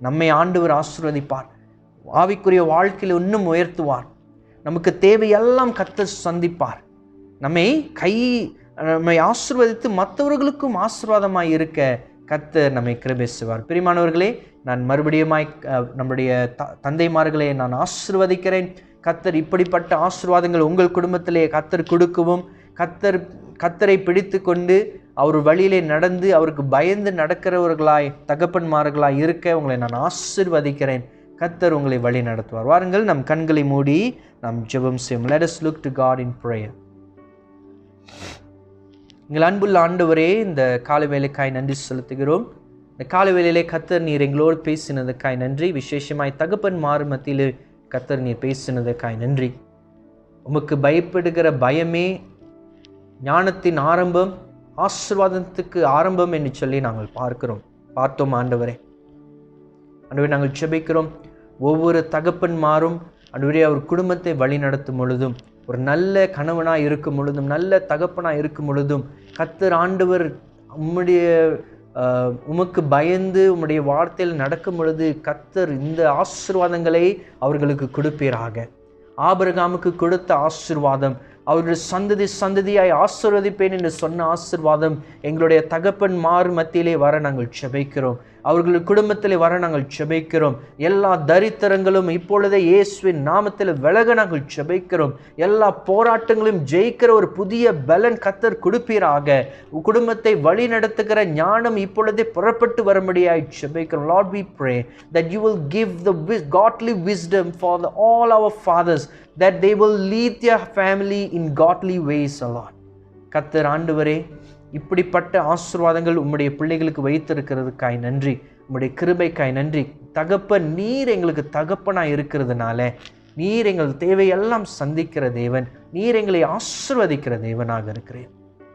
நம்மை ஆண்டவர் ஆசீர்வதிப்பார், ஆவிக்குரிய வாழ்க்கையில் இன்னும் உயர்த்துவார். நமக்கு தேவையெல்லாம் கர்த்தர் சந்திப்பார். நம்மை ஆசீர்வதித்து மற்றவர்களுக்கும் ஆசீர்வாதமாய் இருக்க கர்த்தர் நம்மை கிருபை செய்வார். பிரியமானவர்களே, நான் மறுபடியுமாய் நம்முடைய தந்தைமார்களை நான் ஆசீர்வதிக்கிறேன். கர்த்தர் இப்படிப்பட்ட ஆசீர்வாதங்கள் உங்கள் குடும்பத்திலே கர்த்தர் கொடுக்கவும், கர்த்தரை பிடித்து கொண்டு அவர் வழியிலே நடந்து அவருக்கு பயந்து நடக்கிறவர்களாய் தகப்பன்மார்களாய் இருக்க உங்களை நான் ஆசீர்வதிக்கிறேன். கர்த்தர் உங்களை வழி நடத்துவார். வாருங்கள், நம் கண்களை மூடி நாம் ஜெபம் செய்வோம். Let us look to God in prayer. எங்கள் அன்புள்ள ஆண்டவரே, இந்த காலை வேளைக்காய் நன்றி செலுத்துகிறோம். இந்த காலை வேளையிலே கர்த்தர் நீர் எங்களோடு பேசினதுக்காய் நன்றி. விசேஷமாய் தகப்பன்மார் மத்தியிலே கர்த்தர் நீர் பேசினதுக்காய் நன்றி. உமக்கு பயப்படுகிற பயமே ஞானத்தின் ஆரம்பம், ஆசீர்வாதத்துக்கு ஆரம்பம் என்று சொல்லி நாங்கள் பார்த்தோம். ஆண்டவரே, நாங்கள் ஜெபிக்கிறோம். ஒவ்வொரு தகப்பன்மாரும் ஆண்டவரே அவர் குடும்பத்தை வழி நடத்தும் பொழுதும், ஒரு நல்ல கணவனாய் இருக்கும் பொழுதும், நல்ல தகப்பனாய் இருக்கும் பொழுதும், கர்த்தர் ஆண்டவர் உமக்கு பயந்து உம்முடைய வார்த்தையில் நடக்கும் பொழுது கர்த்தர் இந்த ஆசீர்வாதங்களை அவர்களுக்கு கொடுப்பீராக. ஆபிரகாமுக்கு கொடுத்த ஆசீர்வாதம், அவருடைய சந்ததியாய் ஆசீர்வதிப்பேன் என்று சொன்ன ஆசீர்வாதம் எங்களுடைய தகப்பன்மார் மத்தியிலே வர நாங்கள் ஜெபிக்கிறோம். அவர்கள் குடும்பத்திலே வர நாங்கள் ஜெபிக்கிறோம். எல்லா தரித்திரங்களும் இப்பொழுதே இயேசுவின் நாமத்தில் விலக நாங்கள் ஜெபிக்கிறோம். எல்லா போராட்டங்களையும் ஜெயிக்கிற ஒரு புதிய பலன் கர்த்தர் கொடுப்பீராக. குடும்பத்தை வழி நடத்துகிற ஞானம் இப்பொழுதே புறப்பட்டு வரும்படியாய் ஜெபிக்கிறோம். Lord, we pray that you will give the godly wisdom for all our fathers, that they will lead their family in godly ways, Lord. கர்த்தர் ஆண்டவரே, இப்படிப்பட்ட ஆசீர்வாதங்கள் உம்முடைய பிள்ளைகளுக்கு வைத்திருக்கிறதுக்காய் நன்றி. உம்முடைய கிருபைக்காய் நன்றி. தகப்பன், நீர் எங்களுக்கு தகப்பனாய் இருக்கிறதுனால நீர் எங்கள் தேவையெல்லாம் சந்திக்கிற தேவன், நீர் எங்களை ஆசீர்வதிக்கிற தேவனாக இருக்கிறேன்.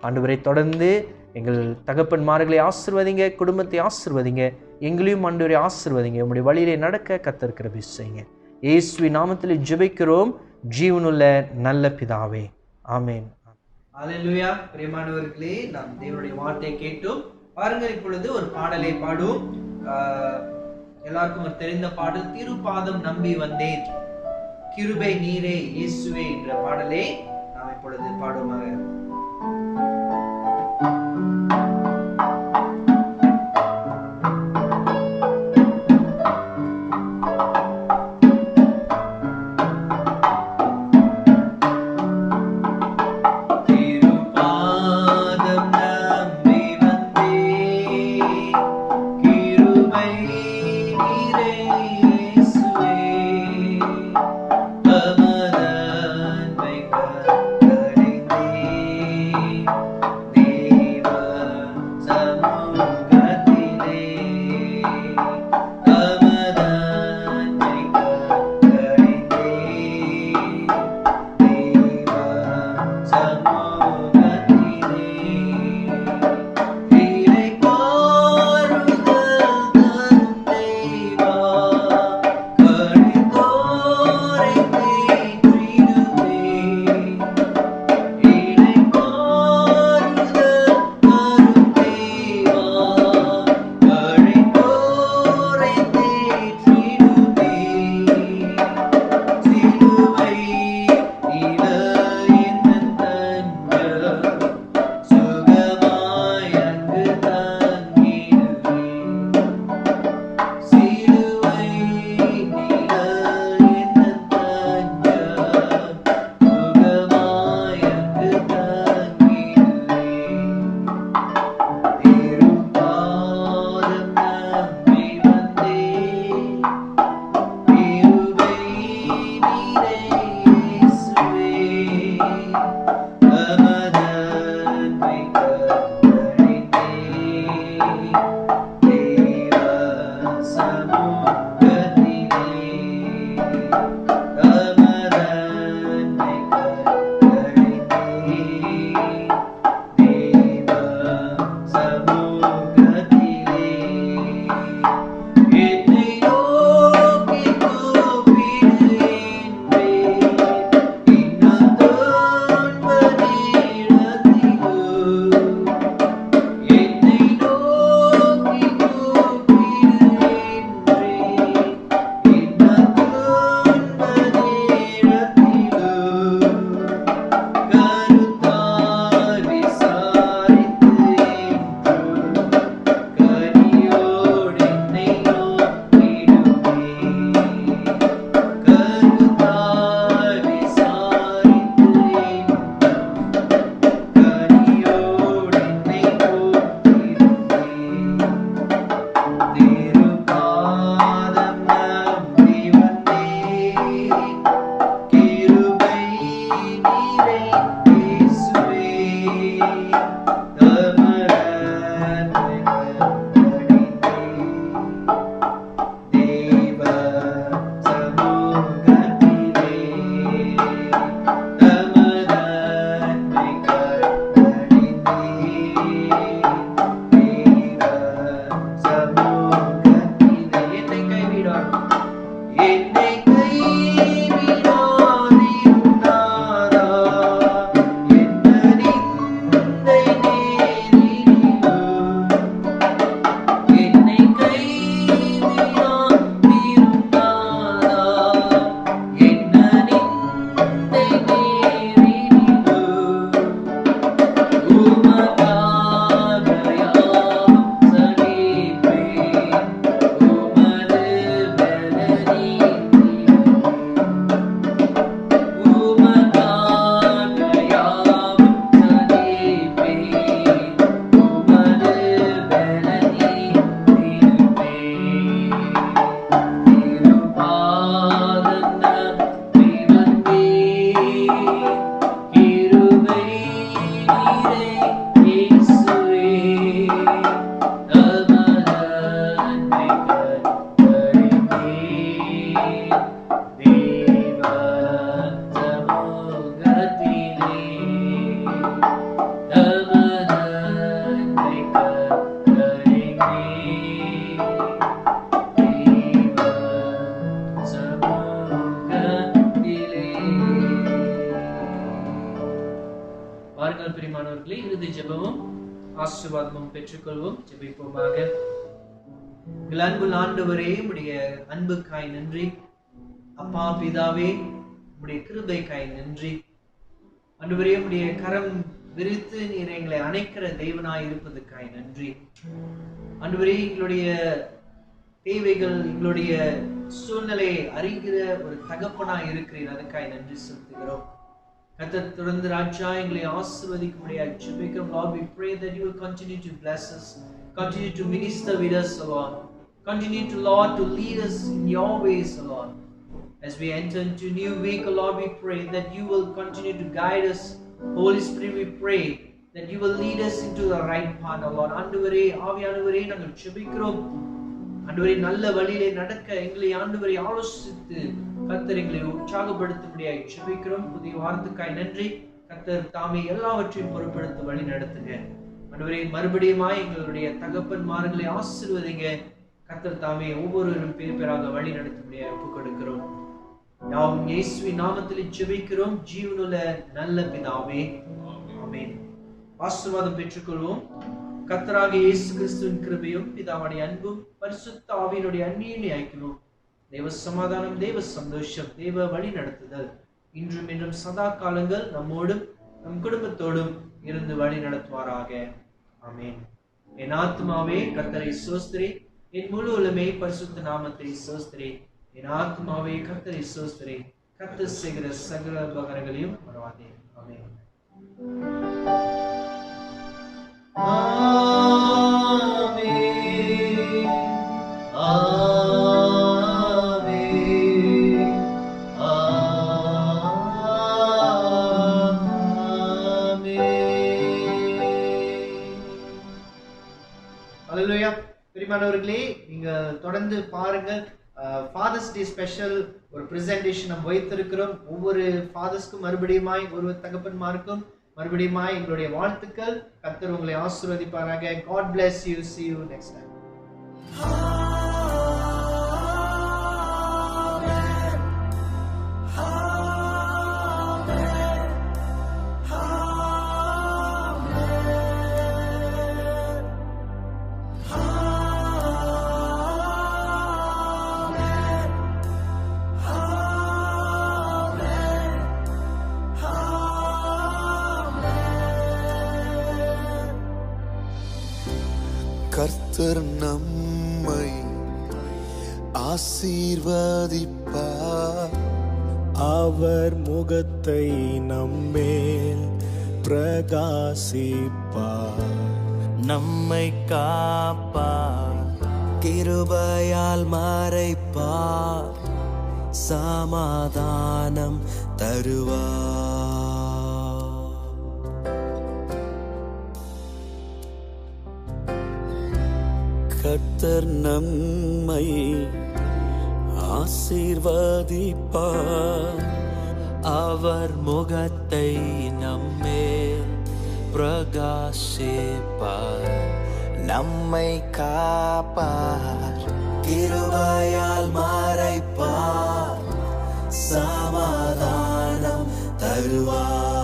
ஆண்டவரை தொடர்ந்து எங்கள் தகப்பன்மார்களை ஆசீர்வதிங்க, குடும்பத்தை ஆசீர்வதிங்க, எங்களையும் ஆண்டவரை ஆசீர்வதிங்க. உம்முடைய வழியிலே நடக்க கர்த்தர் கிருபை செய்யுங்க. இயேசுவின் நாமத்தில் ஜெபிக்கிறோம் ஜீவனுள்ள நல்ல பிதாவே, ஆமென். அல்லேலூயா. பிரியமானவர்களே, நாம் தேவனுடைய வார்த்தையை கேட்டோம். பாருங்கள், இப்பொழுது ஒரு பாடலை பாடுவோம். எல்லாருக்கும் ஒரு தெரிந்த பாடல், திருப்பாதம் நம்பி வந்தேன், கிருபை நீரே இயேசுவே என்ற பாடலை நாம் இப்பொழுது பாடுவோமாக. வாருங்கள் பிரியமானவர்களே, இறுதி ஜெபமும் ஆசீர்வாதமும் பெற்றுக்கொள்வோம். ஜெபிப்போமாக. எங்கள் அன்புள்ள ஆண்டவரே, உம்முடைய அன்புக்காய் நன்றி. அப்பா பிதாவே, உம்முடைய கிருபைக்காய் நன்றி. ஆண்டவரே, உம்முடைய கரம் விரித்து நீர் எங்களை அணைக்கிற தெய்வனாய் இருப்பதற்காய் நன்றி. ஆண்டவரே, எங்களுடைய தேவைகள், எங்களுடைய சூழ்நிலையை அறிகிற ஒரு தகப்பனாய் இருக்கிறீர், அதுக்காய் நன்றி செலுத்துகிறோம். கர்த்தர் தொடர்ந்து ராஜா எங்களை ஆசீர்வதிக்கும்படியாக ஜெபிக்கிறோம். Lord, we pray that you will continue to bless us, continue to minister with us, Lord. Continue to, Lord, to lead us in your ways, Lord. As we enter into a new week, Lord, we pray that you will continue to guide us. Holy Spirit, we pray that you will lead us into the right path, Lord. ஆண்டவரே, ஆவியானவரே, நாங்கள் ஜெபிக்கிறோம். ஆண்டவரே, நல்ல வழியிலே நடக்க எங்களை ஆண்டவரே ஆலோசித்து கர்த்தர் எங்களை உற்சாகப்படுத்தும்படியாக ஜெபிக்கிறோம். புதிய வாரத்துக்காய் நன்றி. கர்த்தர் தாமே எல்லாவற்றையும் பொறுப்படுத்தி வழி நடத்துங்க. ஆண்டவரே, மறுபடியுமாய் எங்களுடைய தகப்பன்மார்களை ஆசீர்வதிங்க. கர்த்தர் தாமே ஒவ்வொருவரும் பேர் பேராக வழி நடத்தும்படியாக ஒப்புக் கொடுக்கிறோம். யாவும் இயேசுவின் நாமத்தில் ஜெபிக்கிறோம், ஜீவனுள்ள நல்ல பிதாவே, ஆமென். ஆசீர்வாதம் பெற்றுக்கொள்வோம். கர்த்தராகிய இயேசு கிறிஸ்துவின் கிருபையும் பிதாவுடைய அன்பும் பரிசுத்த ஆவியினுடைய அன்பியும் ஐக்கியமும் தேவ சமாதானம், தேவ சந்தோஷம், தேவ வழி நடத்துதல் இன்றும் இன்றும் சதா காலங்கள் நம்மோடும் நம் குடும்பத்தோடும் இருந்து வழி நடத்துவாராக. ஆமென். என் ஆத்மாவே கர்த்தரை ஸ்தோத்திரி, என் முழு உலமே பரிசுத்த நாமத்தை ஸ்தோத்திரி. என் ஆத்மாவே கர்த்தரை ஸ்தோத்திரி, கர்த்தர் செய்கிற சகல உபகாரங்களையும் மறவாதே. ஆமென். ஹல்லேலூயா. பிரியமானவர்களே, நீங்க தொடர்ந்து பாருங்க. ஃபாதர்ஸ் டே ஸ்பெஷல் ஒரு பிரசன்டேஷன் நம்ம வைத்திருக்கிறோம். ஒவ்வொரு ஃபாதர்ஸ்க்கும் மறுபடியுமாய், ஒரு தகப்பன்மாருக்கும் மறுபடியுமாய் எங்களுடைய வாழ்த்துக்கள். கர்த்தர் உங்களை ஆசீர்வதிப்பாராக. God bless you. See you next time. கர்த்தர் நம்மை ஆசீர்வதிப்பார், அவர் முகத்தை நம்மேல் பிரகாசிப்பார், நம்மை காப்பார், கிருபையால் மறைப்பார், சமாதானம் தருவார். கர்த்தர் நம்மை ஆசீர்வதிப்பார், அவர் முகத்தை நம்மேல் பிரகாசிப்பார், நம்மை காப்பார், கிருபையால் மறைப்பார், சமாதானம் தருவார்.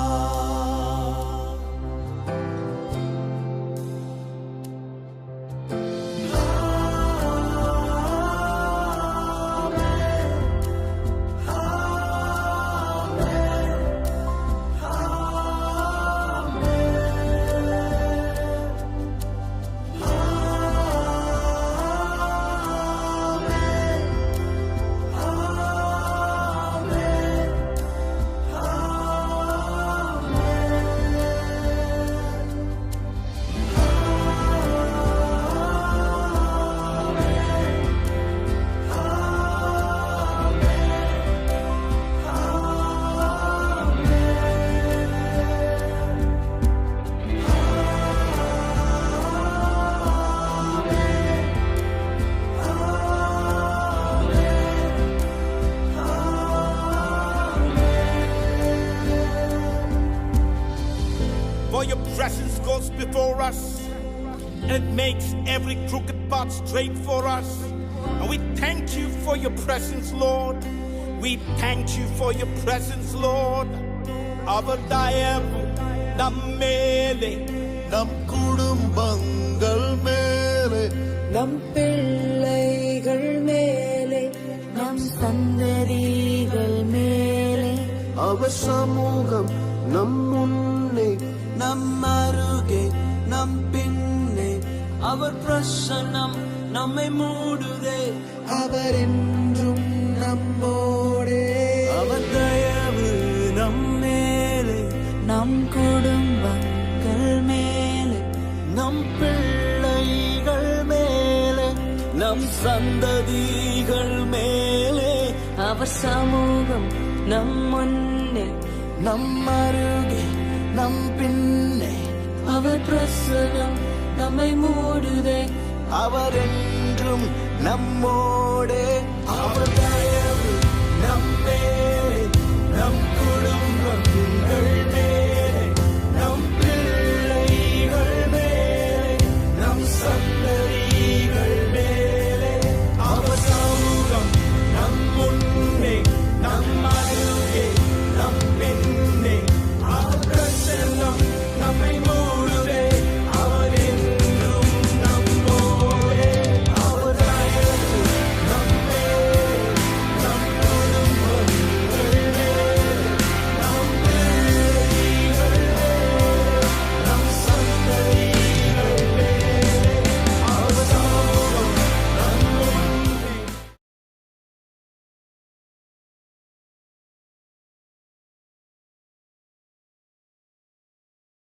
For your presence goes before us and makes every crooked path straight for us. And we thank you for your presence, Lord. We thank you for your presence, Lord. Our diam, நம் மேலே, நம் குடும்பங்கள் மேலே, நம் பிள்ளைகள் மேலே, நம் சந்ததிகள் மேலே, அவர் சமூகம் நம் முன்னே, நம் அருகே, நம் பின்னே, அவர் பிரசன்னம் நம்மை மூடுதே, அவர் என்றும் நம்மோடே, அவர் தயவு நம் மேலே, நம் குடும்பங்கள் மேலே, நம் பிள்ளைகள் மேலே, நம் சந்ததிகள் மேலே, அவர் சமூகம் நம் முன்னே, நம் அருகே, நம் பின்னே, அவர் பிரசன்னம் நம்மை மூடுதே, அவர் என்றும் நம்மோடே, அவர்